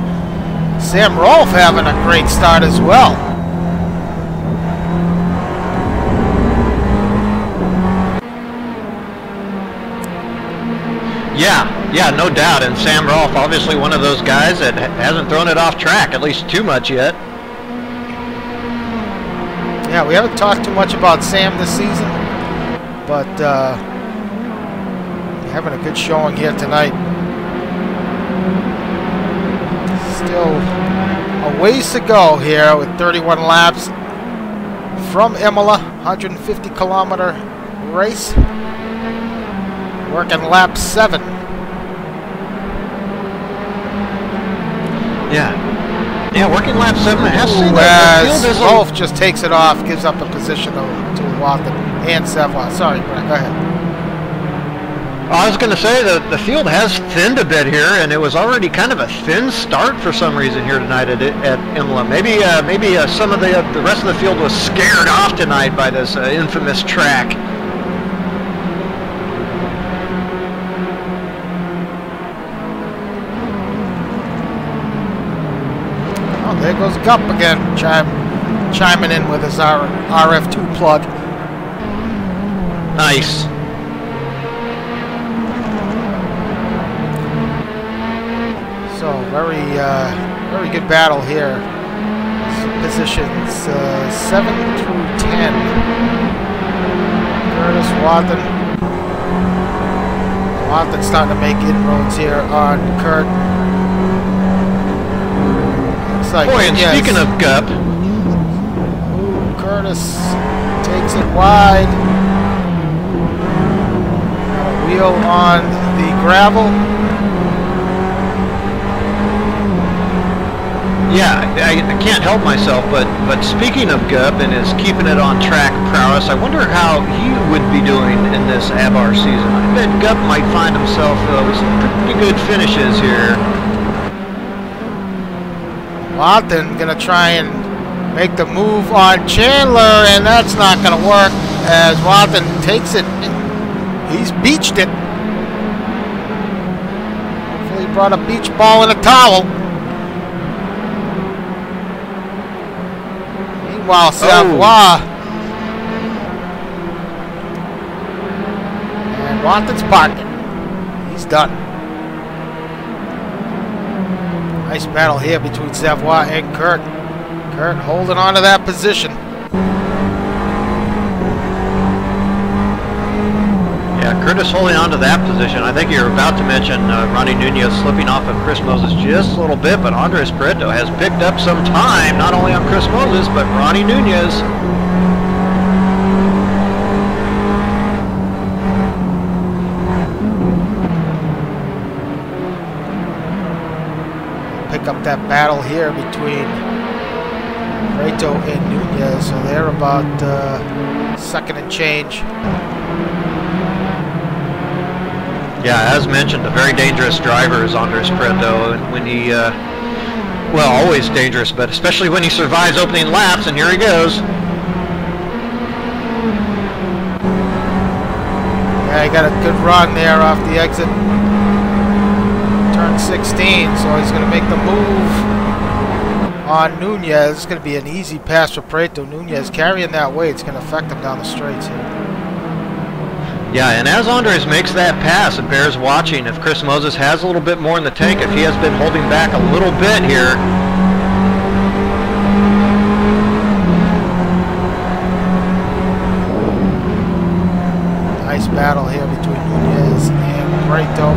Sam Rolfe having a great start as well. Yeah, no doubt. And Sam Rolfe, obviously one of those guys that hasn't thrown it off track, at least too much yet. Yeah, we haven't talked too much about Sam this season, but having a good showing here tonight. Still ways to go here with 31 laps from Imola, 150-kilometer race. Working lap 7. Yeah, working lap 7. I have to say that the field Wolf just takes it off, gives up a position to Watson and Savoie. Sorry, Brett, go ahead. I was going to say that the field has thinned a bit here, and it was already kind of a thin start for some reason here tonight at Imola. Maybe some of the rest of the field was scared off tonight by this infamous track. Oh, there goes Gup again, chiming in with his RF2 plug. Nice. So very good battle here. Positions 7 through 10. Curtis Wathen's starting to make inroads here on Kurt. Looks like boy, and speaking of Gup, Curtis takes it wide. Got a wheel on the gravel. yeah, I can't help myself, but speaking of Gup and his keeping it on track prowess, I wonder how he would be doing in this Abarth season. I bet Gup might find himself with some pretty good finishes here. Wathen gonna try and make the move on Chandler, and that's not gonna work as Wathen takes it. He's beached it. Hopefully he brought a beach ball and a towel. Meanwhile, Savoie and Wathen's parking. He's done. Nice battle here between Savoie and Kurt. Kurt holding on to that position. Yeah, Curtis holding on to that position. I think you're about to mention Ronnie Nunez slipping off of Chris Moses just a little bit, but Andres Pareto has picked up some time, not only on Chris Moses, but Ronnie Nunez. Pick up that battle here between Pareto and Nunez, so they're about second and change. Yeah, as mentioned, a very dangerous driver is Andres Pareto. When he, well, always dangerous, but especially when he survives opening laps, and here he goes. Yeah, he got a good run there off the exit. Turn 16, so he's going to make the move on Nunez. It's going to be an easy pass for Pareto. Nunez carrying that weight, it's going to affect him down the straights here. Yeah, and as Andres makes that pass, it bears watching if Chris Moses has a little bit more in the tank, if he has been holding back a little bit here. Nice battle here between Nunez and Pareto.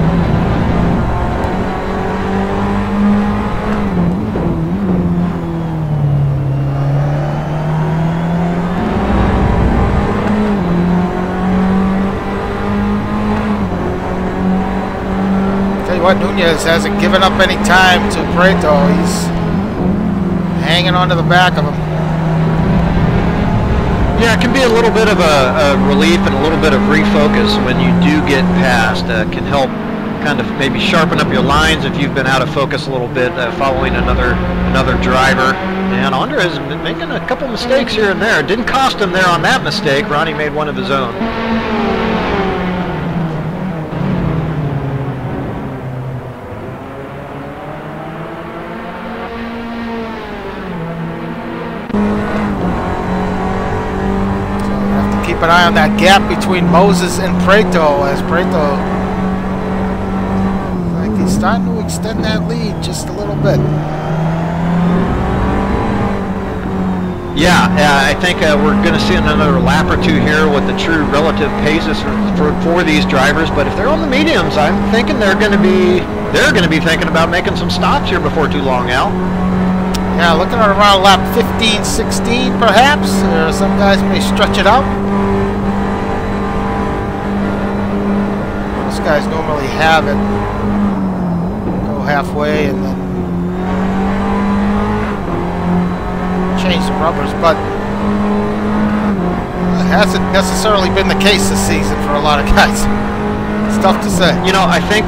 What, Nunez hasn't given up any time to Pareto. He's hanging on to the back of him. Yeah, it can be a little bit of a relief and a little bit of refocus when you do get past. Can help kind of maybe sharpen up your lines if you've been out of focus a little bit following another driver. And Andres has been making a couple mistakes here and there. It didn't cost him there on that mistake. Ronnie made one of his own. Keep an eye on that gap between Moses and Pareto, as Pareto, like he's starting to extend that lead just a little bit. Yeah, I think we're going to see another lap or two here with the true relative paces for these drivers. But if they're on the mediums, I'm thinking they're going to be thinking about making some stops here before too long, Al. Yeah, looking at around lap 15, 16 perhaps. Some guys may stretch it out. Most guys normally have it go halfway and then change the rubbers, but it hasn't necessarily been the case this season for a lot of guys. It's tough to say. You know, I think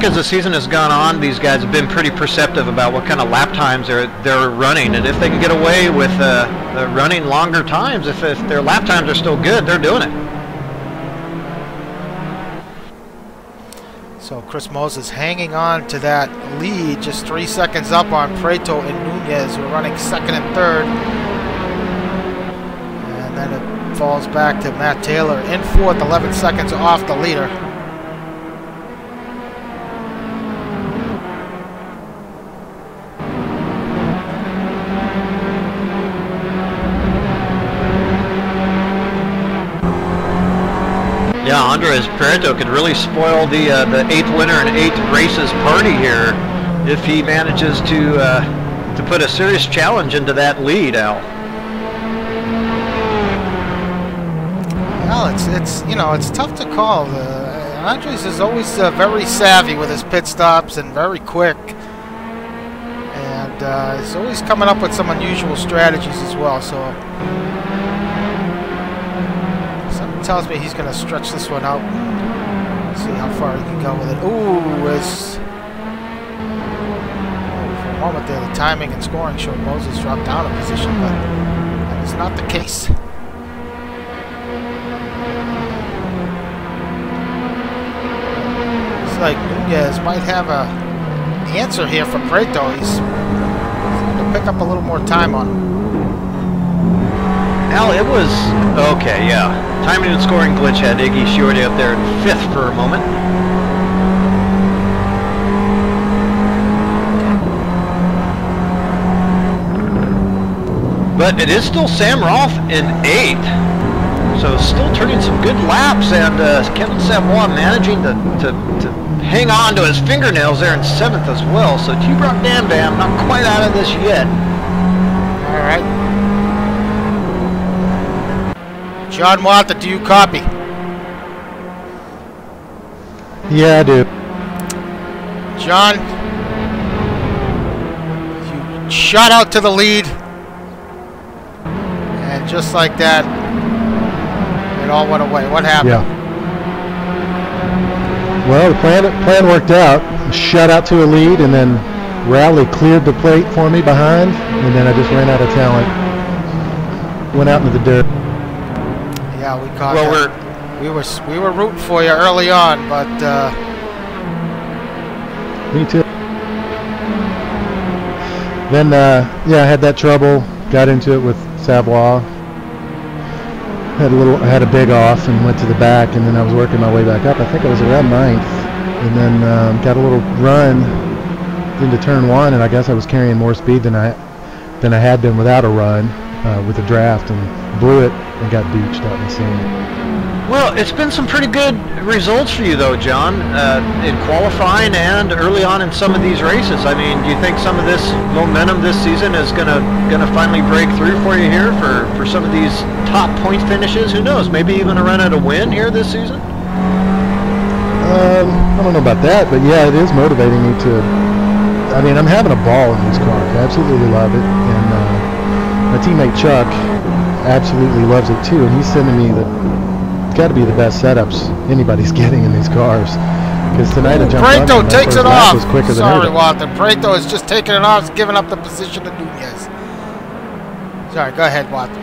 as the season has gone on, these guys have been pretty perceptive about what kind of lap times they're running, and if they can get away with running longer times, if their lap times are still good, they're doing it. So Chris Moses hanging on to that lead, just 3 seconds up on Prieto and Nunez, who are running second and third. And then it falls back to Matt Taylor in fourth, 11 seconds off the leader. Yeah, Andres Prieto could really spoil the 8th winner in 8 races party here if he manages to put a serious challenge into that lead, Al. Well, it's you know, it's tough to call. Andres is always very savvy with his pit stops and very quick, and he's always coming up with some unusual strategies as well. So something tells me he's going to stretch this one out. See how far he can go with it. Ooh, for a moment there, the timing and scoring showed Moses dropped down a position, but that is not the case. Like Nunez might have a answer here for Prieto. He's trying to pick up a little more time on him. Al, it was okay, yeah. Timing and scoring glitch had Iggy Shorty up there in 5th for a moment. But it is still Sam Rolfe in 8th. So still turning some good laps, and Kevin Savoy managing to hang on to his fingernails there in 7th as well. So T-Brock Bam Bam not quite out of this yet. All right. John Walter, do you copy? Yeah, I do. John, you shot out to the lead, and just like that, it all went away. What happened? Yeah. Well, the plan worked out. Shut out to a lead, and then Rowley cleared the plate for me behind, and then I just ran out of talent. Went out into the dirt. Yeah, we caught that. We were rooting for you early on, but me too. Then yeah, I had that trouble. Got into it with Savoy. I had a big off and went to the back, and then I was working my way back up. I think I was around 9th, and then got a little run into turn 1, and I guess I was carrying more speed than I had been without a run with a draft, and blew it and got beached out in the sand. Well, it's been some pretty good results for you, though, John, in qualifying and early on in some of these races. I mean, do you think some of this momentum this season is gonna finally break through for you here for some of these top point finishes? Who knows? Maybe even a run at a win here this season. I don't know about that, but yeah, it is motivating me to. I mean, I'm having a ball in these cars. I absolutely love it, and my teammate Chuck absolutely loves it too, and he's sending me got to be the best setups anybody's getting in these cars. Because tonight I jumped Prieto on takes it off. Sorry, Walter. Prieto is just taking it off. He's giving up the position to Nunez. Sorry, go ahead, Walter.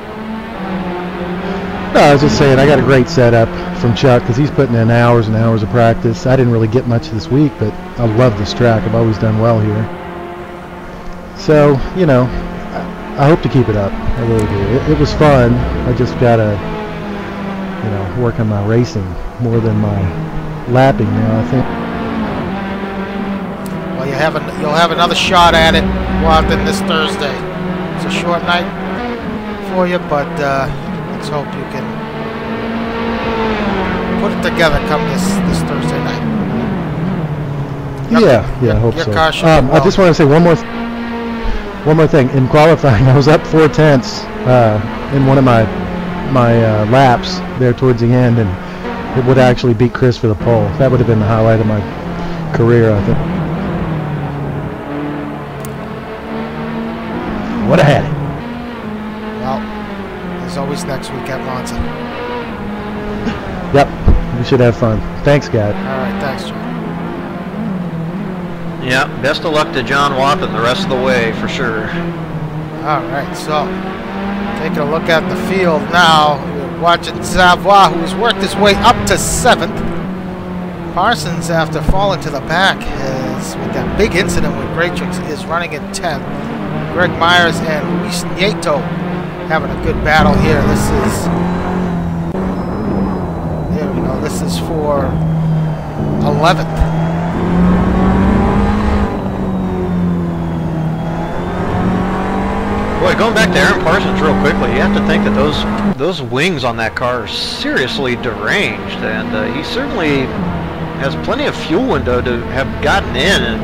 No, I was just saying I got a great setup from Chuck because he's putting in hours and hours of practice. I didn't really get much this week, but I love this track. I've always done well here. So, you know, I hope to keep it up. I really do. It was fun. I just got to, you know, work on my racing more than my lapping now, I think. Well, you'll have another shot at it, Watson, this Thursday. It's a short night for you, but let's hope you can put it together come this Thursday night. Yeah, I hope so. Car should I just want to say one more. One more thing. In qualifying, I was up 4/10 in one of my laps there towards the end, and it would actually beat Chris for the pole. That would have been the highlight of my career, I think. Would have had it. Well, there's always next week at Monza. Yep, we should have fun. Thanks, guys. All right, thanks, John. Yeah, best of luck to John Watson the rest of the way, for sure. All right, so taking a look at the field now. We're watching Savoy, who's worked his way up to 7th. Parsons, after falling to the back, with that big incident with Greatrix, is running in 10th. Greg Myers and Luis Nieto having a good battle here. There we go. This is for 11th. Boy, going back to Aaron Parsons real quickly, you have to think that those wings on that car are seriously deranged, and he certainly has plenty of fuel window to have gotten in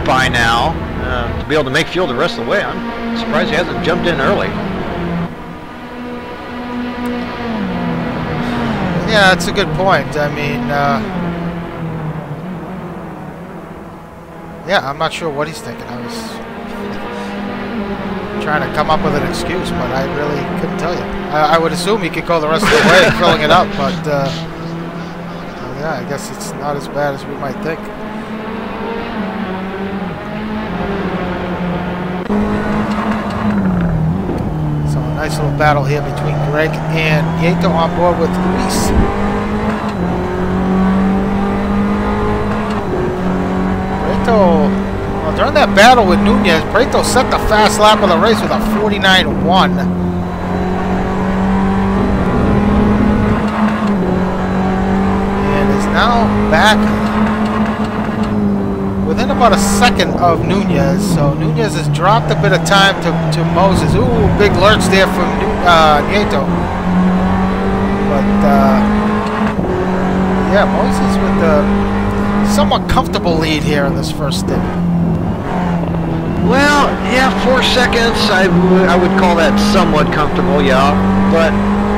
by now to be able to make fuel the rest of the way. I'm surprised he hasn't jumped in early. Yeah, that's a good point. I mean, yeah, I'm not sure what he's thinking. I was trying to come up with an excuse, but I really couldn't tell you. I would assume he could go the rest of the way filling it up, but yeah, I guess it's not as bad as we might think. So a nice little battle here between Greg and Nieto on board with Luis. Well, during that battle with Nunez, Prieto set the fast lap of the race with a 49.1. And is now back within about a second of Nunez. So Nunez has dropped a bit of time to Moses. Ooh, big lurch there from Nieto. But, yeah, Moses with the somewhat comfortable lead here in this first stint. Well, yeah, 4 seconds, I would call that somewhat comfortable, yeah. But,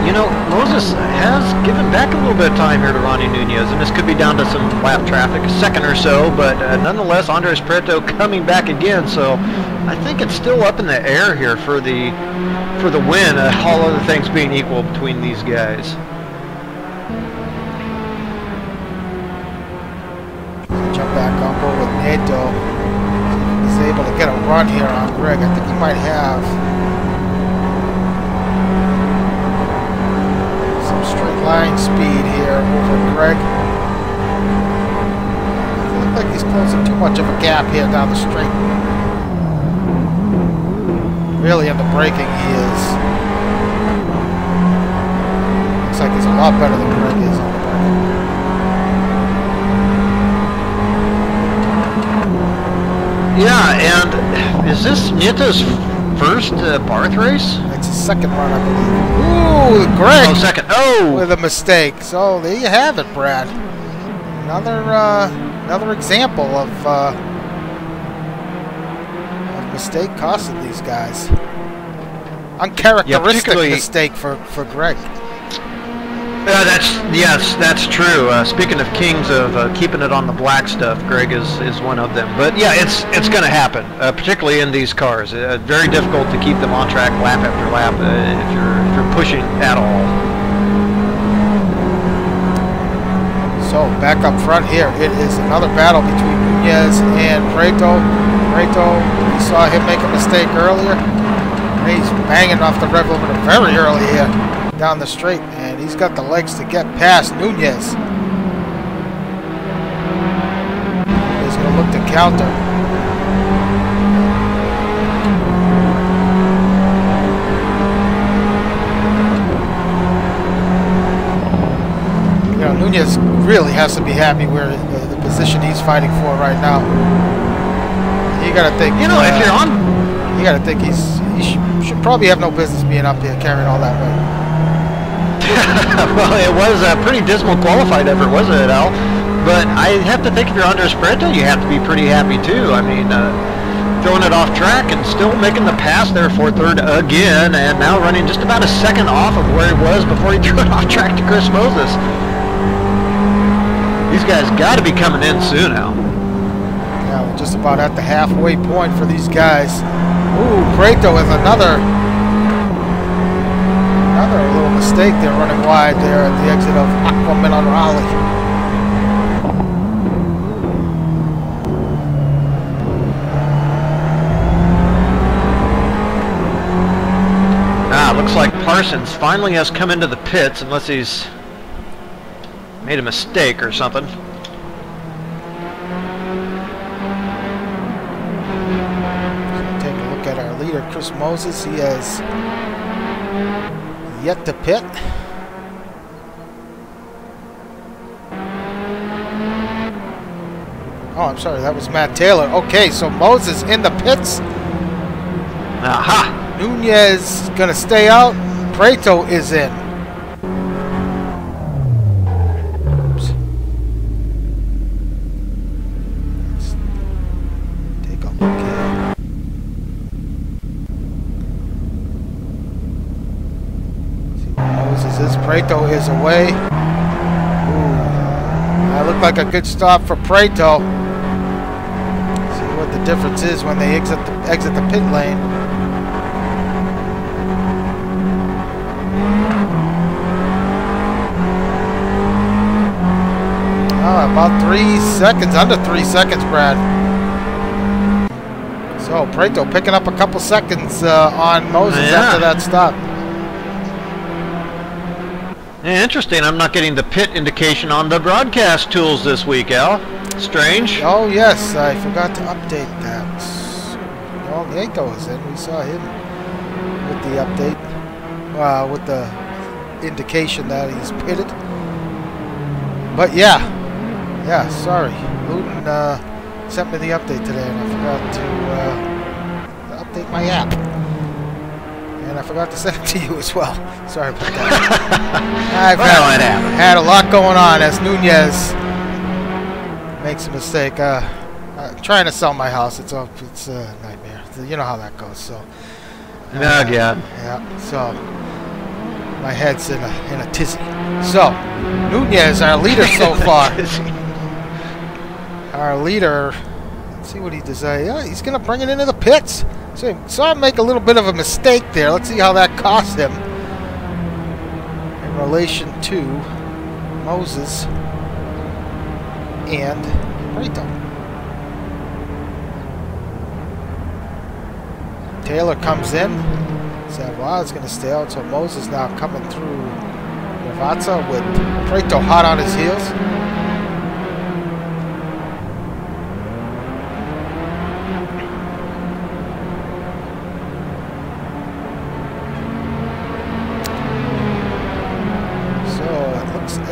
you know, Moses has given back a little bit of time here to Ronnie Nunez, and this could be down to some lap traffic, a second or so, but nonetheless, Andres Prieto coming back again, so I think it's still up in the air here for the win, all other things being equal between these guys. Jump back on board with Nieto. He's able to get a run here on Greg. I think he might have some straight line speed here over Greg. Doesn't look like he's closing too much of a gap here down the straight. Really into braking he is. Looks like he's a lot better than Greg is on the braking. Yeah, and is this Nieto's first Abarth race? It's his second run, I believe. Ooh, Greg! Oh, second. Oh! With a mistake. So there you have it, Brad. Another example of mistake costing these guys. Uncharacteristic mistake for Greg. That's true. Speaking of kings of keeping it on the black stuff, Greg is one of them. But yeah, it's going to happen, particularly in these cars. Very difficult to keep them on track lap after lap if you're pushing at all. So back up front here, it is another battle between Nunez and Prieto. Prieto, we saw him make a mistake earlier. He's banging off the rev limiter very early here down the straight, and he's got the legs to get past Nunez. He's going to look to counter. You know, Nunez really has to be happy where the position he's fighting for right now. You got to think. You know, if you're on, you got to think he should probably have no business being up here carrying all that weight. Well, it was a pretty dismal qualified effort, wasn't it, Al? But I have to think if you're Andres Prieto, you have to be pretty happy too. I mean, throwing it off track and still making the pass there for third again, and now running just about a second off of where he was before he threw it off track to Chris Moses. These guys got to be coming in soon now. Yeah, we're just about at the halfway point for these guys. Ooh, Prato with another little mistake there, running wide there at the exit of Aquaman on Raleigh. Looks like Parsons finally has come into the pits, unless he's made a mistake or something. Take a look at our leader, Chris Moses. He has yet to pit. Oh, I'm sorry, that was Matt Taylor. Okay, so Moses in the pits. Aha! Nunez gonna stay out. Prato is in. Oops. Let's take a look here. See where Moses is. Prato is away. Ooh. That looked like a good stop for Prato. See what the difference is when they exit the pit lane. About 3 seconds, under 3 seconds, Brad. So Prato picking up a couple seconds on Moses after that stop. Yeah, interesting. I'm not getting the pit indication on the broadcast tools this week, Al. Strange. Oh yes, I forgot to update that. Well, Nieto is in. We saw him with the update, with the indication that he's pitted. But yeah. Yeah, sorry. Luton sent me the update today, and I forgot to update my app. And I forgot to send it to you as well. Sorry about that. I've had a lot going on as Nunez makes a mistake. Trying to sell my house, it's a nightmare. You know how that goes. So. Yeah. So my head's in a tizzy. So Nunez, our leader so far. Our leader, let's see what he does. Yeah, he's going to bring it into the pits. So I saw him make a little bit of a mistake there. Let's see how that cost him in relation to Moses and Prato. Taylor comes in. Savoie is going to stay out. So Moses now coming through Ravazza with Prato hot on his heels.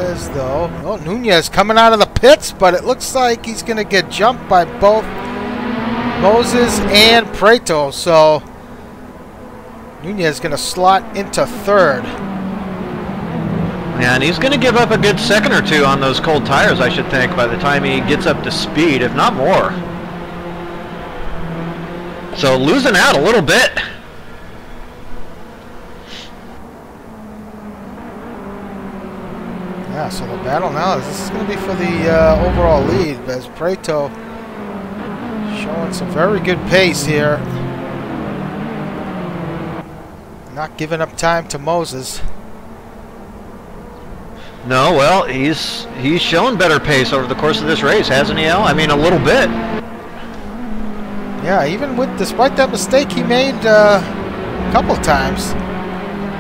As though Nunez coming out of the pits, but it looks like he's going to get jumped by both Moses and Prato. So Nunez is going to slot into third. Yeah, and he's going to give up a good second or two on those cold tires, I should think, by the time he gets up to speed, if not more. So losing out a little bit. Yeah, so the battle now is going to be for the overall lead, as Prato showing some very good pace here. Not giving up time to Moses. No, well, he's shown better pace over the course of this race, hasn't he, Al? I mean, a little bit. Yeah, even despite that mistake he made a couple times.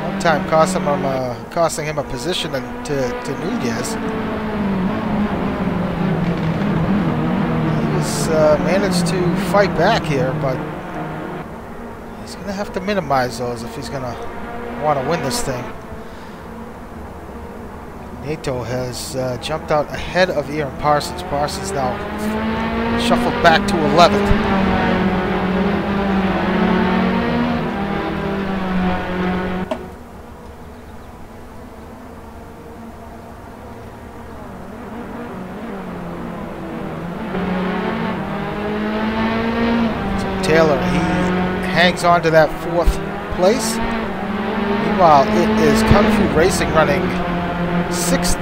One time costing him a position to Nunez. He's managed to fight back here, but he's going to have to minimize those if he's going to want to win this thing. Nieto has jumped out ahead of Aaron Parsons. Parsons now shuffled back to 11th. hangs on to that 4th place. Meanwhile, it is Kung Fu Racing running 6th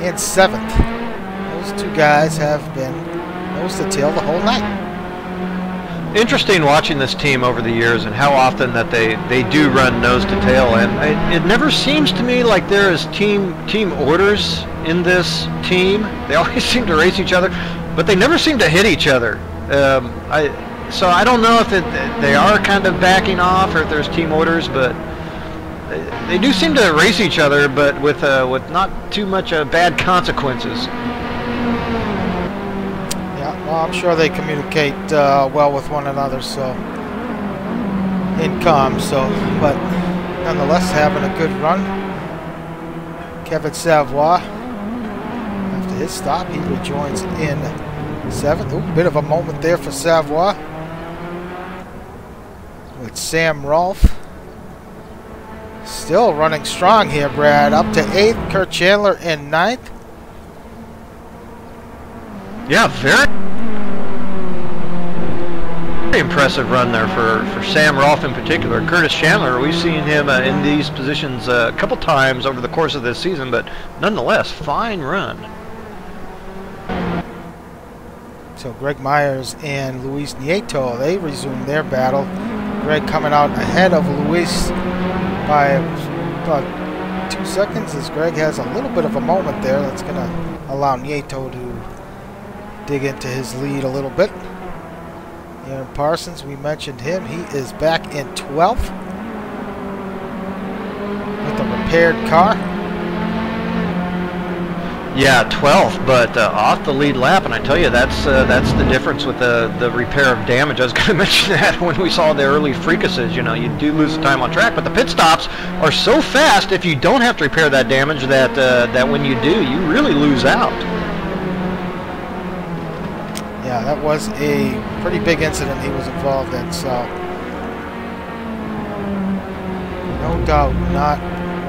and 7th. Those two guys have been nose to tail the whole night. Interesting watching this team over the years and how often that they do run nose to tail, and it never seems to me like there is team orders in this team. They always seem to race each other, but they never seem to hit each other. So I don't know if they are kind of backing off or if there's team orders, but they do seem to race each other, but with not too much bad consequences. Yeah, well, I'm sure they communicate well with one another, so in calm. So, but nonetheless, having a good run. Kevin Savoy, after his stop, he rejoins in 7th. Ooh, bit of a moment there for Savoy. With Sam Rolfe still running strong here, Brad. Up to 8th, Kurt Chandler in 9th. Yeah, very impressive run there for Sam Rolfe in particular. Curtis Chandler, we've seen him in these positions a couple times over the course of this season, but nonetheless, fine run. So Greg Myers and Luis Nieto, they resume their battle. Greg coming out ahead of Luis by about 2 seconds, as Greg has a little bit of a moment there. That's going to allow Nieto to dig into his lead a little bit. Aaron Parsons, we mentioned him. He is back in 12th with a repaired car. Yeah, 12th, but off the lead lap, and I tell you, that's the difference with the repair of damage. I was going to mention that when we saw the early freakuses. You know, you do lose the time on track, but the pit stops are so fast if you don't have to repair that damage that when you do, you really lose out. Yeah, that was a pretty big incident he was involved in, so no doubt not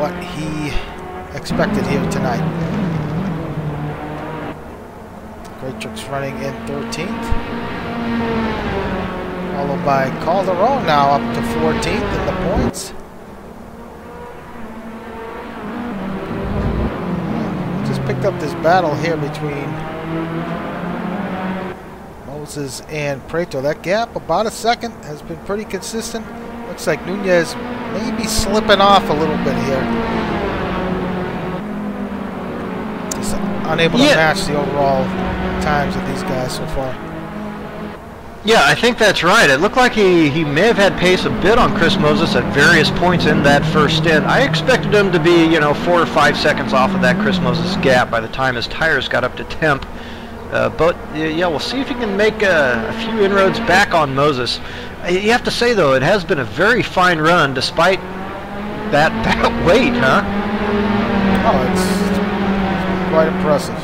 what he expected here tonight. Greatrix running in 13th, followed by Calderon now up to 14th in the points. Just picked up this battle here between Moses and Preto. That gap, about a second, has been pretty consistent. Looks like Nunez may be slipping off a little bit here. He's unable to match the overall times of these guys so far. Yeah, I think that's right. It looked like he may have had pace a bit on Chris Moses at various points in that first stint. I expected him to be, 4 or 5 seconds off of that Chris Moses gap by the time his tires got up to temp. But yeah, we'll see if he can make a few inroads back on Moses. You have to say, though, it has been a very fine run despite that weight, huh? Oh, it's quite impressive.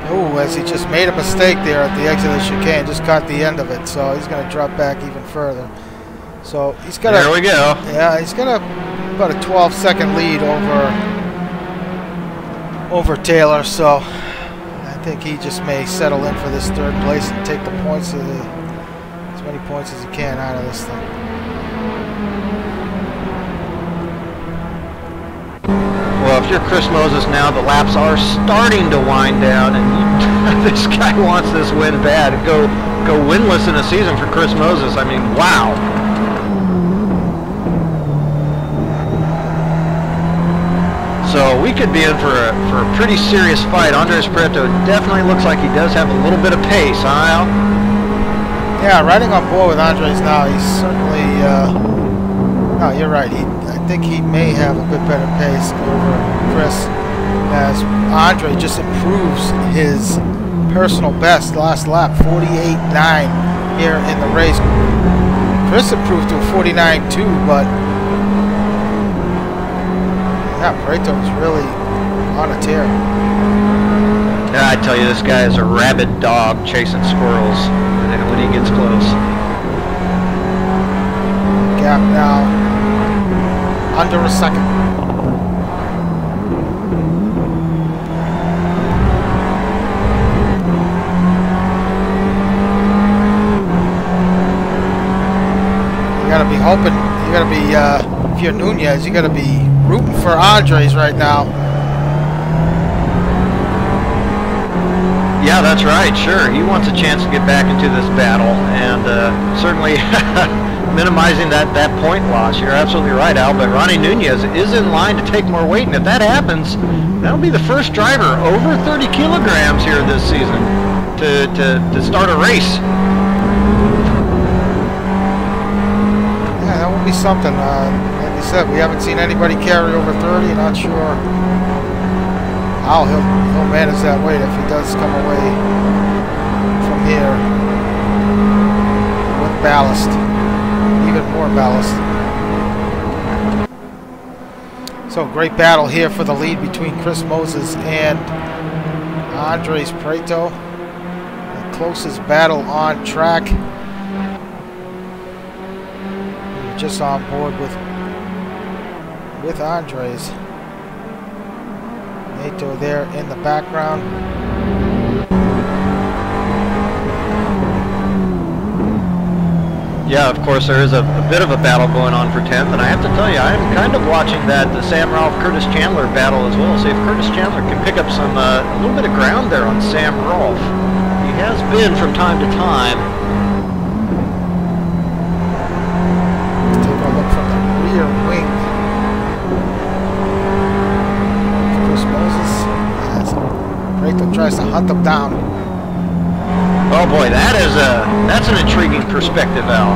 Oh, as he just made a mistake there at the exit of the chicane, just caught the end of it, so he's going to drop back even further. So he's got there we go. Yeah, he's got about a 12-second lead over Taylor, so I think he just may settle in for this 3rd place and take the points, as many points as he can out of this thing. Well, if you're Chris Moses now, the laps are starting to wind down, and this guy wants this win bad. Go winless in a season for Chris Moses. I mean, wow. So we could be in for a pretty serious fight. Andres Preto definitely looks like he does have a little bit of pace, huh, Al? Yeah, riding on board with Andres now, he's certainly... no, you're right. I think he may have a good better pace over Chris, as Andre just improves his personal best last lap, 48.9 here in the race. Chris improved to a 49.2, but yeah, Preto's really on a tear. Yeah, I tell you, this guy is a rabid dog chasing squirrels when he gets close. Gap now under a second. gotta be hoping. You gotta be, if you're Nunez, you gotta be rooting for Andres right now. Yeah, that's right. Sure, he wants a chance to get back into this battle, and certainly minimizing that point loss. You're absolutely right, Al. But Ronnie Nunez is in line to take more weight, and if that happens, that'll be the first driver over 30 kilograms here this season to start a race. Yeah, that will be something. Like I said, we haven't seen anybody carry over 30. Not sure how he'll manage that weight if he does come away from here with ballast, even more ballast. So great battle here for the lead between Chris Moses and Andres Prieto. The closest battle on track. We're just on board with Andres. Nato there in the background. Yeah, of course there is a bit of a battle going on for 10th, and I have to tell you, I'm kind of watching the Sam Rolfe Curtis Chandler battle as well. See if Curtis Chandler can pick up some a little bit of ground there on Sam Rolfe. He has been from time to time. Let's take a look from the rear wing. Prieto tries to hunt them down. Oh boy, that's an intriguing perspective, Al.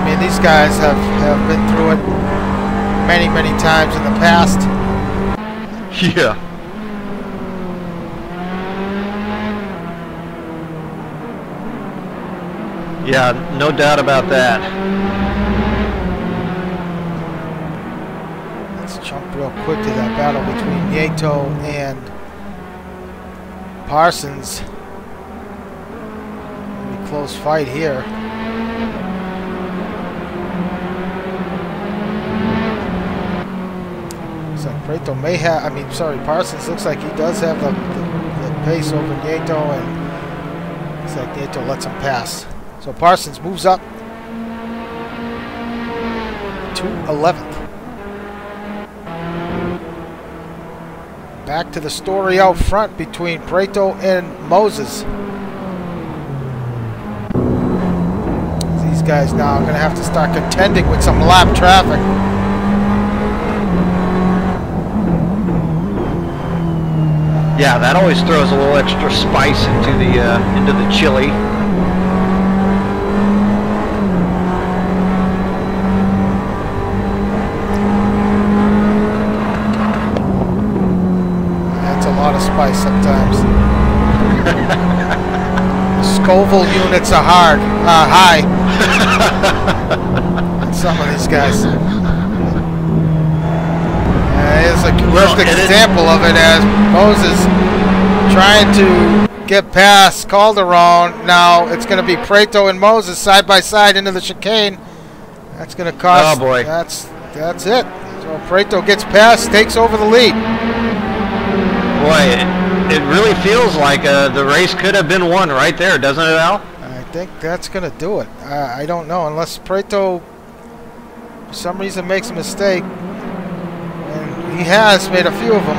I mean, these guys have been through it many times in the past. Yeah. Yeah, no doubt about that. Let's jump real quick to that battle between Nieto and Parsons. Pretty close fight here. So Prieto may have, Parsons looks like he does have the pace over Nieto, and looks like Nieto lets him pass. So Parsons moves up to 11th. Back to the story out front between Prieto and Moses. These guys now are going to have to start contending with some lap traffic. Yeah, that always throws a little extra spice into the chili. Spice sometimes. Scoville units are high. Some of these guys. Here's a perfect example of it as Moses trying to get past Calderon. Now it's going to be Prieto and Moses side by side into the chicane. That's going to cost. Oh boy. That's it. So Prieto gets past, takes over the lead. Boy, it really feels like the race could have been won right there, doesn't it, Al? I think that's going to do it. I don't know, unless Prieto for some reason makes a mistake. And he has made a few of them.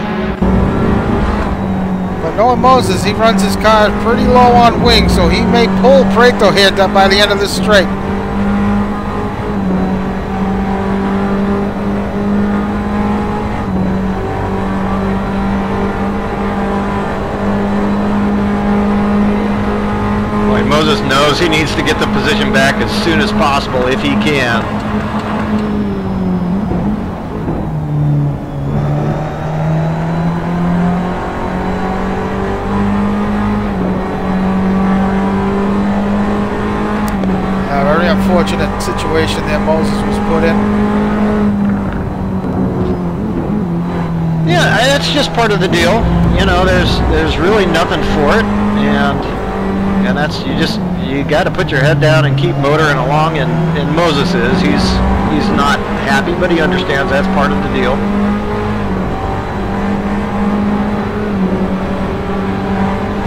But knowing Moses, he runs his car pretty low on wing, so he may pull Prieto here by the end of this straight. Moses knows he needs to get the position back as soon as possible if he can. Very unfortunate situation there Moses was put in. Yeah, that's just part of the deal. You know, there's really nothing for it, and that's you got to put your head down and keep motoring along, and Moses he's He's not happy, but he understands that's part of the deal.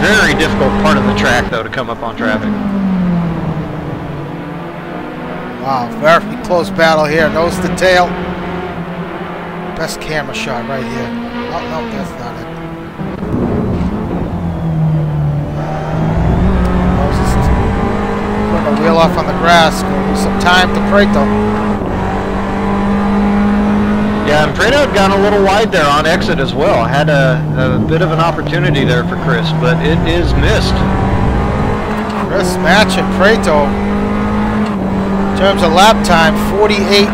Very difficult part of the track, though, to come up on traffic. Wow, very close battle here. Nose to tail. Best camera shot right here. Oh, no, that's not it. Moses putting a wheel off on the grass. Going to lose some time to Prato. Yeah, and Prato had gone a little wide there on exit as well. Had a bit of an opportunity there for Chris, but it is missed. Chris matching Prato. In terms of lap time, 48.9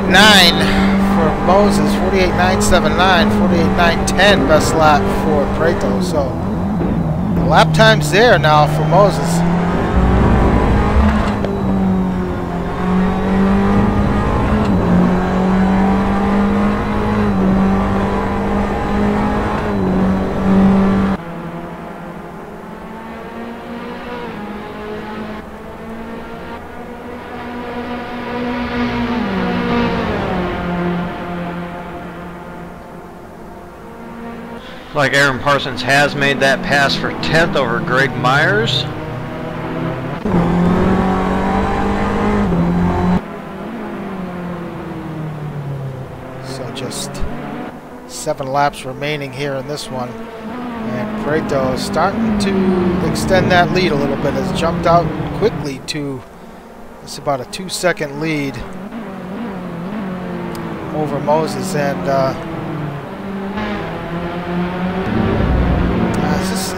for Moses, 48.979, 48.910 best lap for Prato. So the lap time's there now for Moses. Like Aaron Parsons has made that pass for 10th over Greg Myers. So just 7 laps remaining here in this one. And Prato is starting to extend that lead a little bit. Has jumped out quickly to, it's about a 2-second lead over Moses. And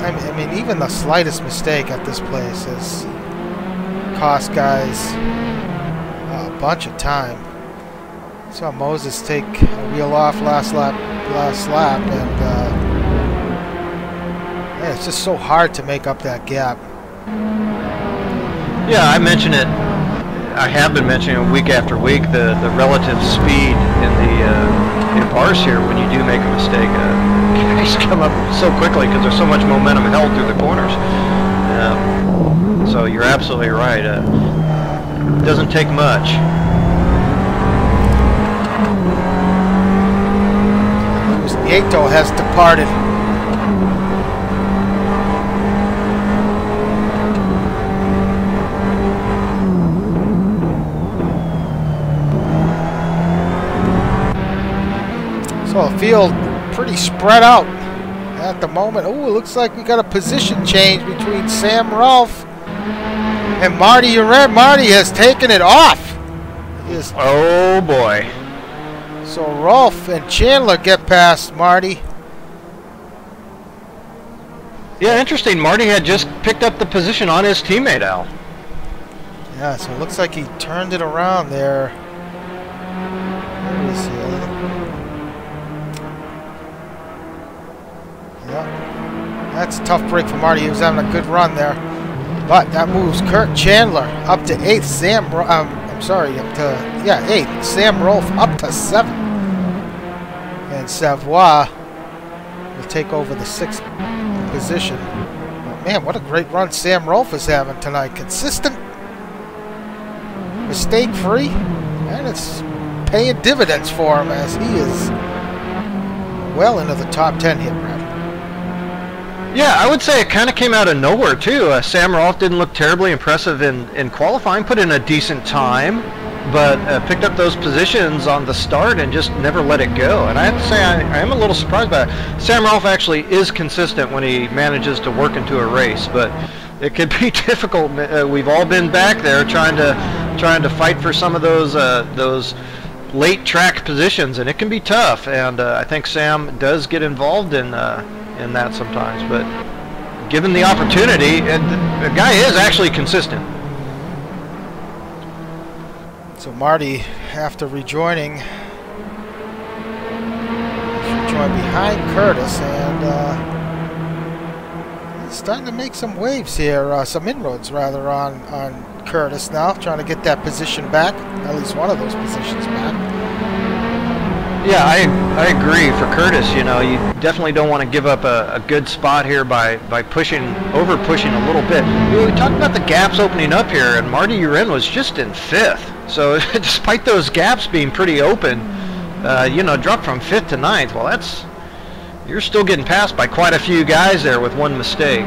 I mean, even the slightest mistake at this place has cost guys a bunch of time. Saw Moses take a wheel off last lap, and yeah, it's just so hard to make up that gap. Yeah, I mention it. I have been mentioning it week after week, the relative speed in the bars here when you do make a mistake. Guys come up so quickly because there's so much momentum held through the corners. So you're absolutely right. It doesn't take much. Nieto has departed. So the field pretty spread out at the moment. Oh, it looks like we got a position change between Sam Rolfe and Marty Uren. Marty has taken it off. Oh boy. So Rolfe and Chandler get past Marty. Yeah, interesting. Marty had just picked up the position on his teammate, Al. Yeah, so it looks like he turned it around there. Where is he? Yeah, that's a tough break for Marty. He was having a good run there. But that moves Kurt Chandler up to 8th. Up to, yeah, 8th. Sam Rolfe up to 7th. And Savoie will take over the 6th position. But man, what a great run Sam Rolfe is having tonight. Consistent, mistake-free, and it's paying dividends for him as he is well into the top 10 here, Brad. Yeah, I would say it kind of came out of nowhere, too. Sam Rolfe didn't look terribly impressive in qualifying, put in a decent time, but picked up those positions on the start and just never let it go. And I have to say, I am a little surprised by it. Sam Rolfe actually is consistent when he manages to work into a race, but it could be difficult. We've all been back there trying to fight for some of those late track positions, and it can be tough. And I think Sam does get involved in that sometimes, but given the opportunity, and the guy is actually consistent. So Marty, after rejoining, joined behind Curtis, and he's starting to make some waves here, some inroads rather on Curtis now, trying to get that position back, at least one of those positions back. Yeah, I agree. For Curtis, you know, you definitely don't want to give up a good spot here by over pushing a little bit. We talked about the gaps opening up here, and Marty Uren was just in 5th. So despite those gaps being pretty open, you know, drop from 5th to 9th. Well, you're still getting passed by quite a few guys there with one mistake.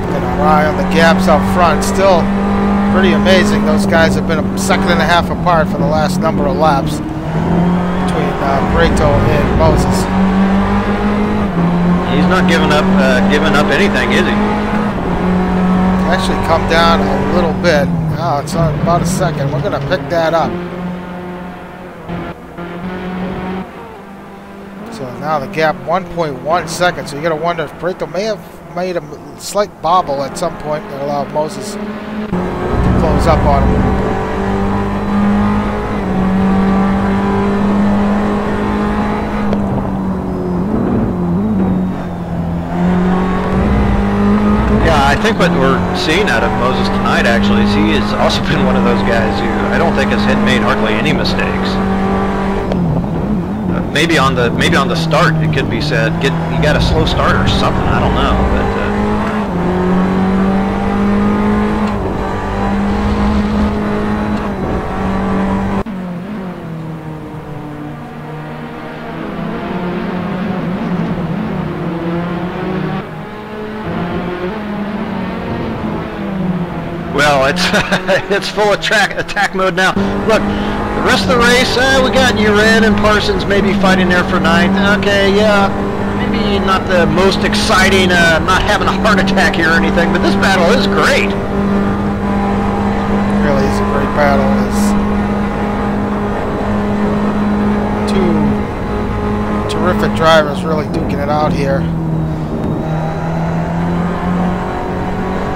Got an eye on the gaps out front. Still pretty amazing. Those guys have been a second and a half apart for the last number of laps between Prato and Moses. He's not giving up anything, is he? Actually come down a little bit. Oh, it's on about a second. We're going to pick that up. So now the gap 1.1 seconds. So you got to wonder if Prato may have made a slight bobble at some point that allowed Moses to close up on him. I think what we're seeing out of Moses tonight actually is he has also been one of those guys who I don't think has made hardly any mistakes. Maybe on the start it could be said you got a slow start or something, I don't know, but well, it's full attack mode now. Look, the rest of the race, we got Uran and Parsons maybe fighting there for 9th. Okay, yeah, maybe not the most exciting, not having a heart attack here or anything, but this battle is great. It really is a great battle. It's two terrific drivers really duking it out here.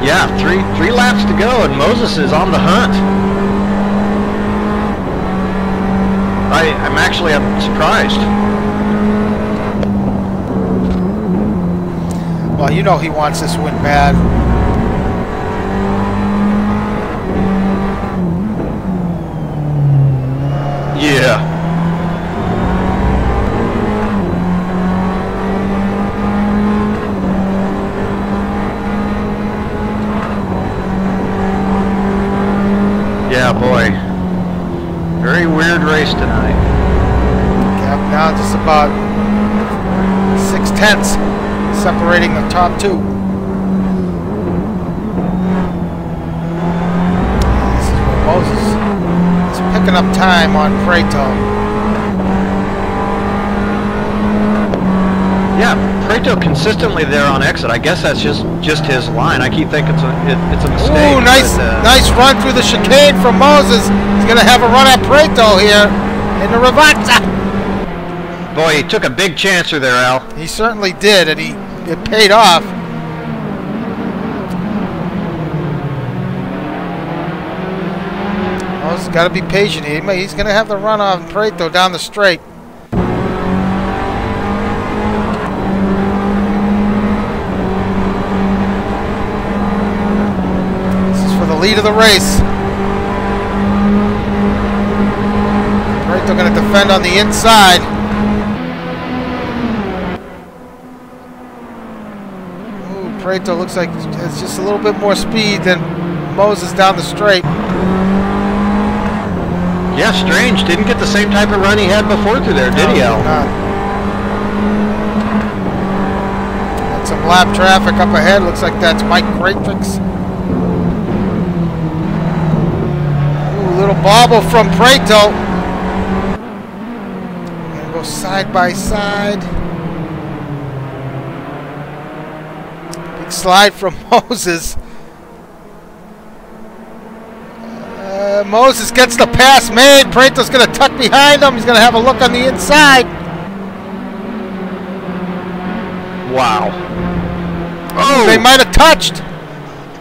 Yeah, three laps to go, and Moses is on the hunt. I'm surprised. Well, you know he wants this win bad. Yeah. Yeah, boy. Very weird race tonight. Gap now just about 6/10 separating the top two. This is where Moses is picking up time on Prato. Yeah, Prato consistently there on exit. I guess that's just his line. I keep thinking it's a mistake. Ooh, nice run through the chicane from Moses. He's going to have a run at Prato here in the Ravazza. Boy, he took a big chancer there, Al. He certainly did, and it paid off. Moses got to be patient. He's going to have the run on Prato down the straight. Lead of the race. Prato going to defend on the inside. Ooh, Prato looks like it's just a little bit more speed than Moses down the straight. Yeah, strange. Didn't get the same type of run he had before through there, did he, Al? Not. Got some lap traffic up ahead. Looks like that's Mike Greatrix. Little bobble from Prato. Gonna go side by side. Big slide from Moses. Moses gets the pass made. Prato's gonna tuck behind him. He's gonna have a look on the inside. Wow. Oh, they might have touched.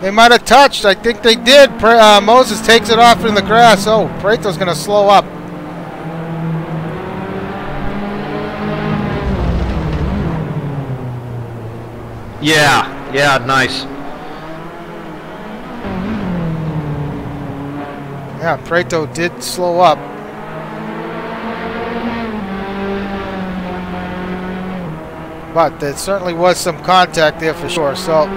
They might have touched. I think they did. Moses takes it off in the grass. Oh, Prato's going to slow up. Yeah, nice. Yeah, Prato did slow up. But there certainly was some contact there for sure. So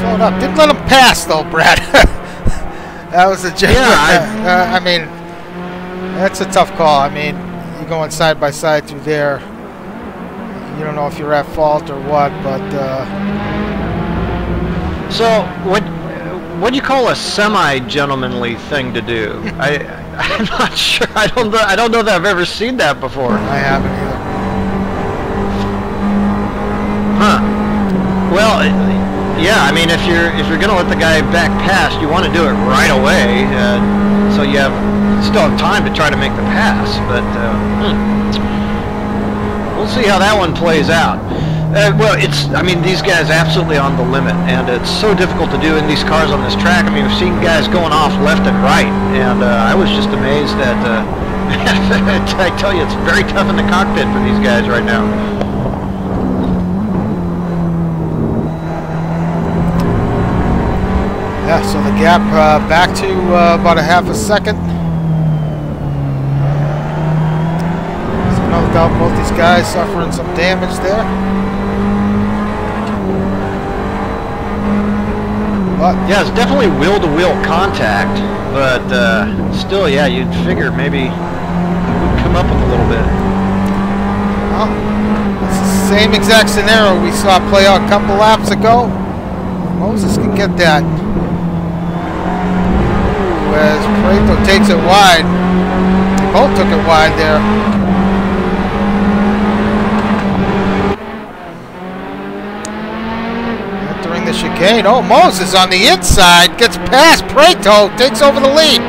slowed up. Didn't let him pass though, Brad. That was a genuine. Yeah, I mean, that's a tough call. I mean, you're going side by side through there. You don't know if you're at fault or what, but. So what do you call a semi-gentlemanly thing to do? I'm not sure. I don't know that I've ever seen that before. I haven't either. Huh. Well, yeah. I mean, if you're gonna let the guy back past, you want to do it right away, so you still have time to try to make the pass. But we'll see how that one plays out. Well, I mean, these guys absolutely on the limit, and it's so difficult to do in these cars on this track. I mean, we've seen guys going off left and right, and I was just amazed that, I tell you, it's very tough in the cockpit for these guys right now. Yeah, so the gap back to about a half a second. So no doubt both these guys suffering some damage there. But yeah, it's definitely wheel-to-wheel contact, but still, yeah, you'd figure maybe it would come up with a little bit. Well, it's the same exact scenario we saw play out a couple laps ago. Moses can get that. As Pareto takes it wide. They both took it wide there. Entering the chicane. Oh, Moses on the inside gets past Pareto, takes over the lead.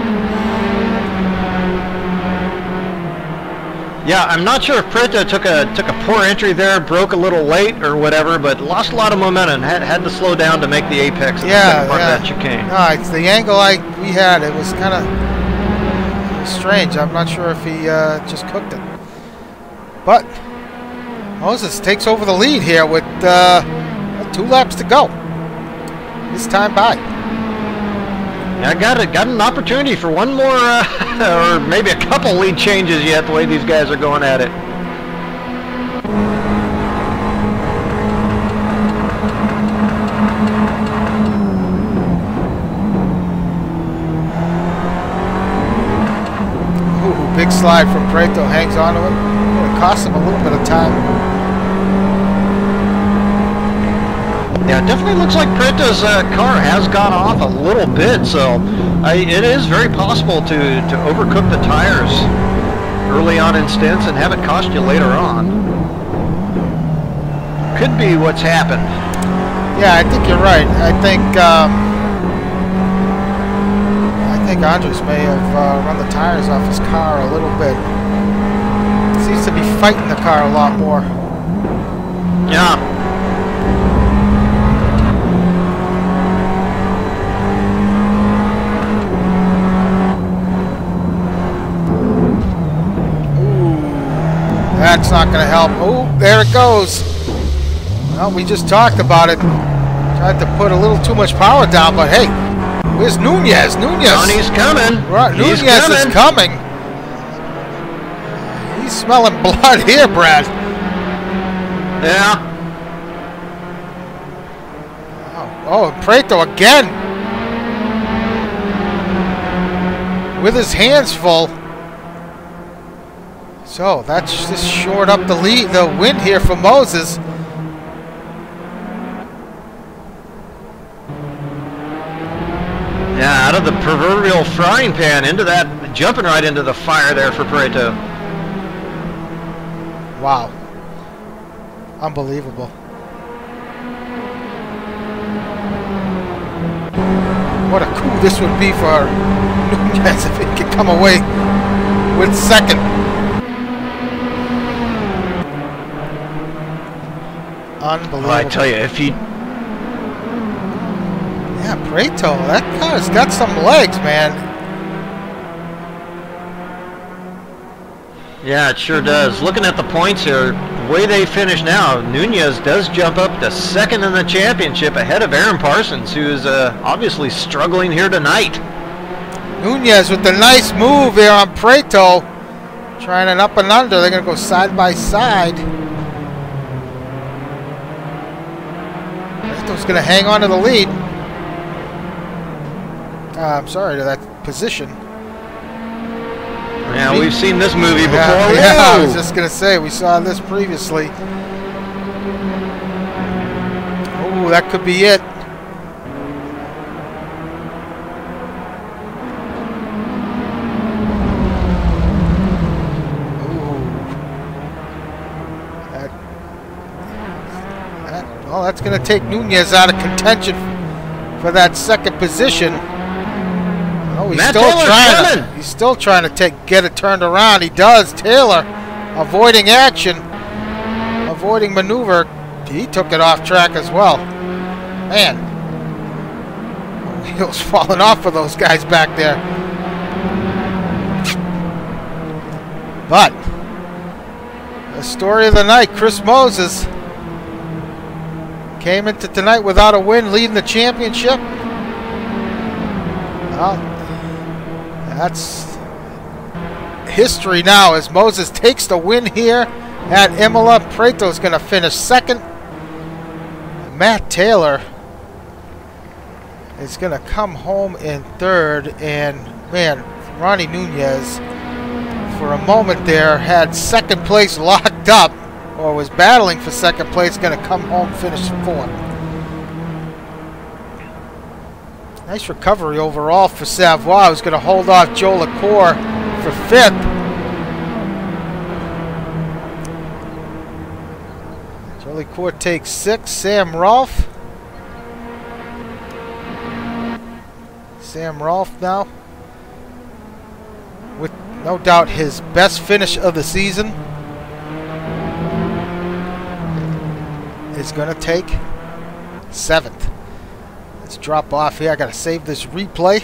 Yeah, I'm not sure if Pareto took a poor entry there, broke a little late or whatever, but lost a lot of momentum. Had to slow down to make the apex of the second part of that chicane. No, it's the angle we had. It was kind of strange. I'm not sure if he just cooked it. But Moses takes over the lead here with 2 laps to go. This time by. Yeah, I got an opportunity for one more, or maybe a couple lead changes yet, the way these guys are going at it. Ooh, big slide from Pareto, hangs on to it. It costs him a little bit of time. Yeah, it definitely looks like Pareto's car has gone off a little bit, so it is very possible to overcook the tires early on in stints and have it cost you later on. Could be what's happened. Yeah, I think you're right. I think Andres may have run the tires off his car a little bit. Seems to be fighting the car a lot more. Yeah. That's not going to help. Oh, there it goes. Well, we just talked about it. Tried to put a little too much power down, but hey, where's Nunez? Johnny's coming. Right, Nunez is coming. He's smelling blood here, Brad. Yeah. Oh, Pareto again. With his hands full. So that's just shored up the win here for Moses. Yeah, out of the proverbial frying pan into that, jumping right into the fire there for Pareto. Wow. Unbelievable. What a coup this would be for Nunez if he could come away with second. Unbelievable. Well, I tell you, if he... Yeah, Pareto, that car's got some legs, man. Yeah, it sure does. Looking at the points here, the way they finish now, Nunez does jump up to second in the championship ahead of Aaron Parsons, who's obviously struggling here tonight. Nunez with the nice move here on Pareto. Trying an up and under. They're going to go side by side. Pareto's going to hang on to the lead. I'm sorry, to that position. Yeah, we've seen this movie before. Yeah, I was just going to say, we saw this previously. Oh, that could be it. Well, that's going to take Nunez out of contention for that second position. Oh, he's still trying to get it turned around. He does. Taylor avoiding action, avoiding maneuver. He took it off track as well. Man, wheels falling off for those guys back there. But the story of the night, Chris Moses came into tonight without a win, leading the championship. Well, that's history now as Moses takes the win here at Imola. Preto's going to finish second. Matt Taylor is going to come home in third. And, man, Ronnie Nunez, for a moment there, had second place locked up, or was battling for second place, going to come home, finish fourth. Nice recovery overall for Savoie, who's going to hold off Joe LaCour for fifth. Joe LaCour takes sixth. Sam Rolfe now, with no doubt his best finish of the season, is going to take seventh. Let's drop off here. I got to save this replay,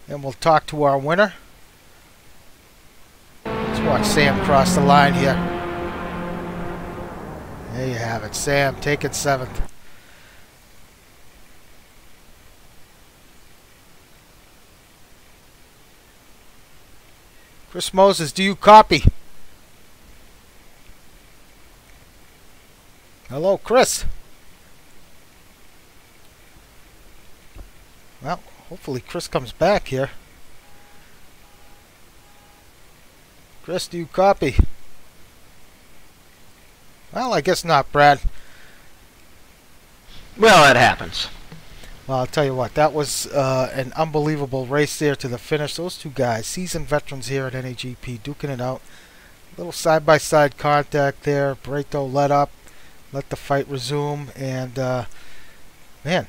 and we'll talk to our winner. Let's watch Sam cross the line here. There you have it. Sam taking seventh. Chris Moses, do you copy? Hello, Chris. Well, hopefully Chris comes back here. Chris, do you copy? Well, I guess not, Brad. Well, it happens. Well, I'll tell you what, that was an unbelievable race there to the finish. Those two guys, seasoned veterans here at NAGP, duking it out. Little side-by-side contact there. Breto let up, let the fight resume, and man,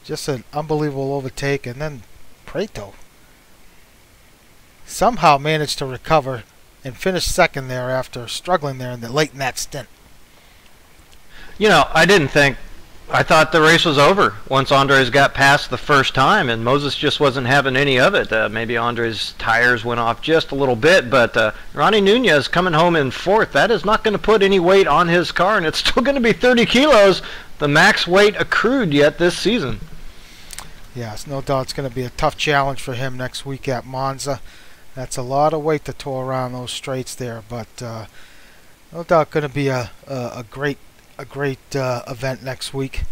just an unbelievable overtake. And then Breto somehow managed to recover and finish second there after struggling there late in that stint. You know, I thought the race was over once Andres got past the first time, and Moses just wasn't having any of it. Maybe Andres' tires went off just a little bit, but Ronnie Nunez coming home in fourth, that is not going to put any weight on his car, and it's still going to be 30 kilos, the max weight accrued yet this season. Yes, no doubt it's going to be a tough challenge for him next week at Monza. That's a lot of weight to tow around those straights there, but no doubt going to be a great event next week.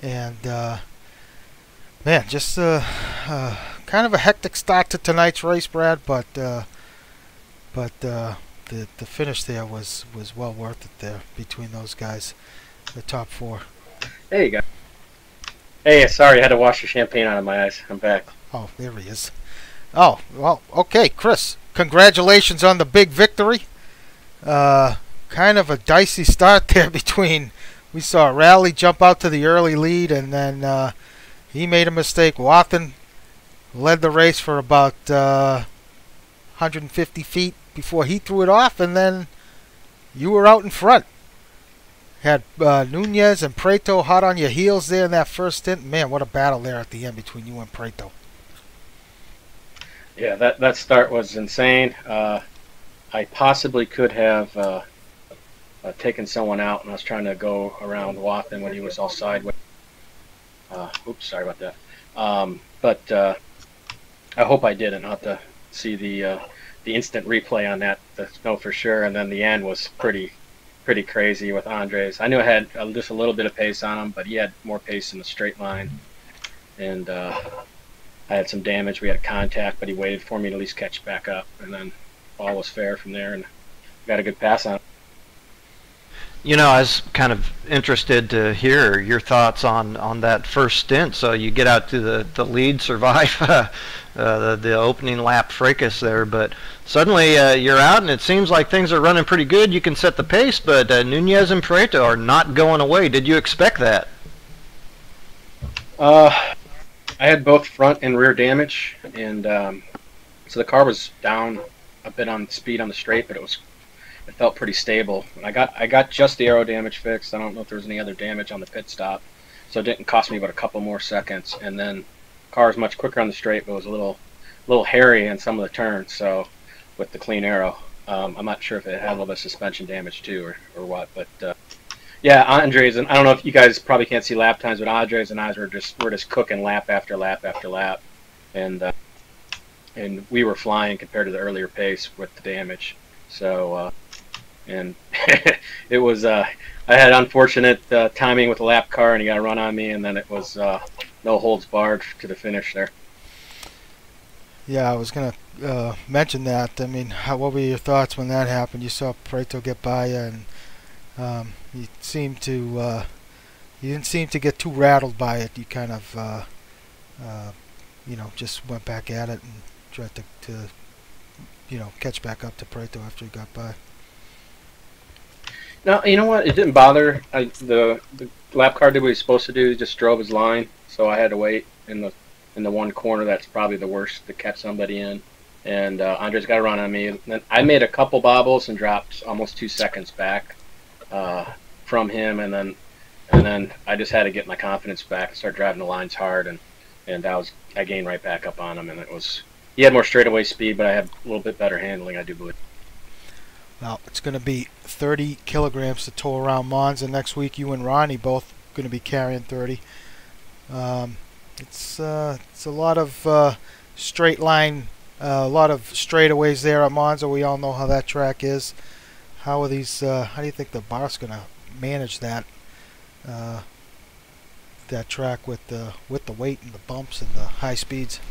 And man, just kind of a hectic start to tonight's race, Brad, but the finish there was well worth it there between those guys, the top four. There you go. Hey, sorry, I had to wash the champagne out of my eyes. I'm back. Oh, there he is. Oh, well, okay, Chris, congratulations on the big victory. Kind of a dicey start there between, we saw Rally jump out to the early lead, and then he made a mistake. Wathen led the race for about 150 feet before he threw it off, and then you were out in front. Had Nunez and Breto hot on your heels there in that first stint. Man, what a battle there at the end between you and Breto. Yeah, that start was insane. I possibly could have taken someone out, and I was trying to go around Wathen when he was all sideways. Oops, sorry about that. But I hope I didn't. I'll have to see the instant replay on that to know for sure. And then the end was pretty crazy with Andres. I knew I had just a little bit of pace on him, but he had more pace in the straight line. And I had some damage. We had contact, but he waited for me to at least catch back up, and then all was fair from there, and got a good pass on him. You know, I was kind of interested to hear your thoughts on that first stint. So you get out to the lead, survive the opening lap fracas there, but suddenly you're out, and it seems like things are running pretty good. You can set the pace, but Nunez and Pareto are not going away. Did you expect that? I had both front and rear damage, and so the car was down a bit on speed on the straight, but it felt pretty stable. And I got just the aero damage fixed. I don't know if there was any other damage on the pit stop, so it didn't cost me but a couple more seconds. And then the car was much quicker on the straight, but was a little hairy in some of the turns. So with the clean aero, I'm not sure if it had a little bit of suspension damage too or what, but. Yeah, Andres, and I don't know if you guys probably can't see lap times, but Andres and I were just cooking lap after lap after lap, and we were flying compared to the earlier pace with the damage. So, and it was I had unfortunate timing with the lap car, and he got a run on me, and then it was no holds barred to the finish there. Yeah, I was gonna mention that. I mean, what were your thoughts when that happened? You saw Pareto get by you, and you didn't seem to get too rattled by it. You kind of, just went back at it and tried to catch back up to Pareto after he got by. No, you know what? It didn't bother. The lap car did what he was supposed to do. He just drove his line, so I had to wait in the one corner that's probably the worst to catch somebody in. And Andres got a run on me. Then I made a couple bobbles and dropped almost 2 seconds back from him, and then I just had to get my confidence back and start driving the lines hard, and I gained right back up on him, and he had more straightaway speed, but I had a little bit better handling, I do believe. Well, it's going to be 30 kilograms to tow around Monza next week. You and Ronnie both going to be carrying 30. It's a lot of straight line, a lot of straightaways there at Monza. We all know how that track is. How do you think the Abarth's going to manage that track with the weight and the bumps and the high speeds?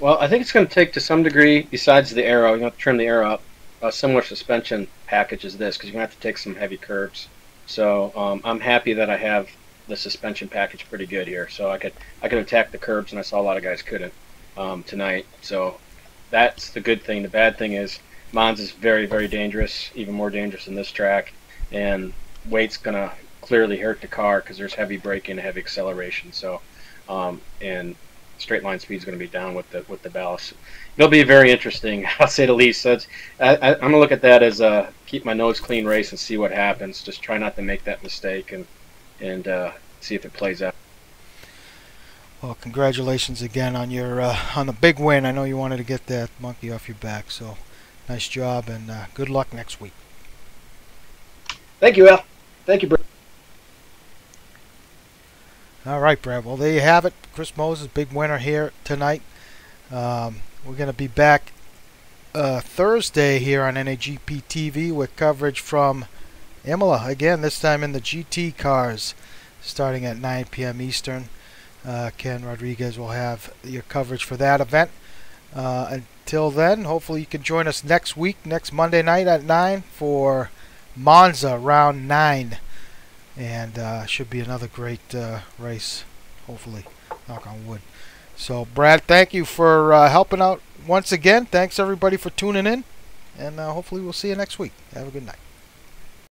Well, I think it's going to take, to some degree, besides the aero, you're going to have to trim the aero up, a similar suspension package as this, because you're going to have to take some heavy curves. So I'm happy that I have the suspension package pretty good here, so I could attack the curbs, and I saw a lot of guys couldn't tonight. So that's the good thing. The bad thing is Monza's very, very dangerous, even more dangerous than this track, and weight's going to clearly hurt the car because there's heavy braking and heavy acceleration. So, and straight line speed is going to be down with the ballast. It'll be very interesting, I'll say the least. So I'm going to look at that as a keep my nose clean race and see what happens. Just try not to make that mistake and see if it plays out. Well, congratulations again on your on the big win. I know you wanted to get that monkey off your back, so nice job, and good luck next week. Thank you, Al. Thank you, Brad. All right, Brad. Well, there you have it. Chris Moses, big winner here tonight. We're going to be back Thursday here on NAGP TV with coverage from Imola. Again, this time in the GT cars, starting at 9 p.m. Eastern. Ken Rodriguez will have your coverage for that event. Until then, hopefully you can join us next week, next Monday night at 9 for Monza Round 9. And should be another great race, hopefully. Knock on wood. So, Brad, thank you for helping out once again. Thanks, everybody, for tuning in. And hopefully we'll see you next week. Have a good night.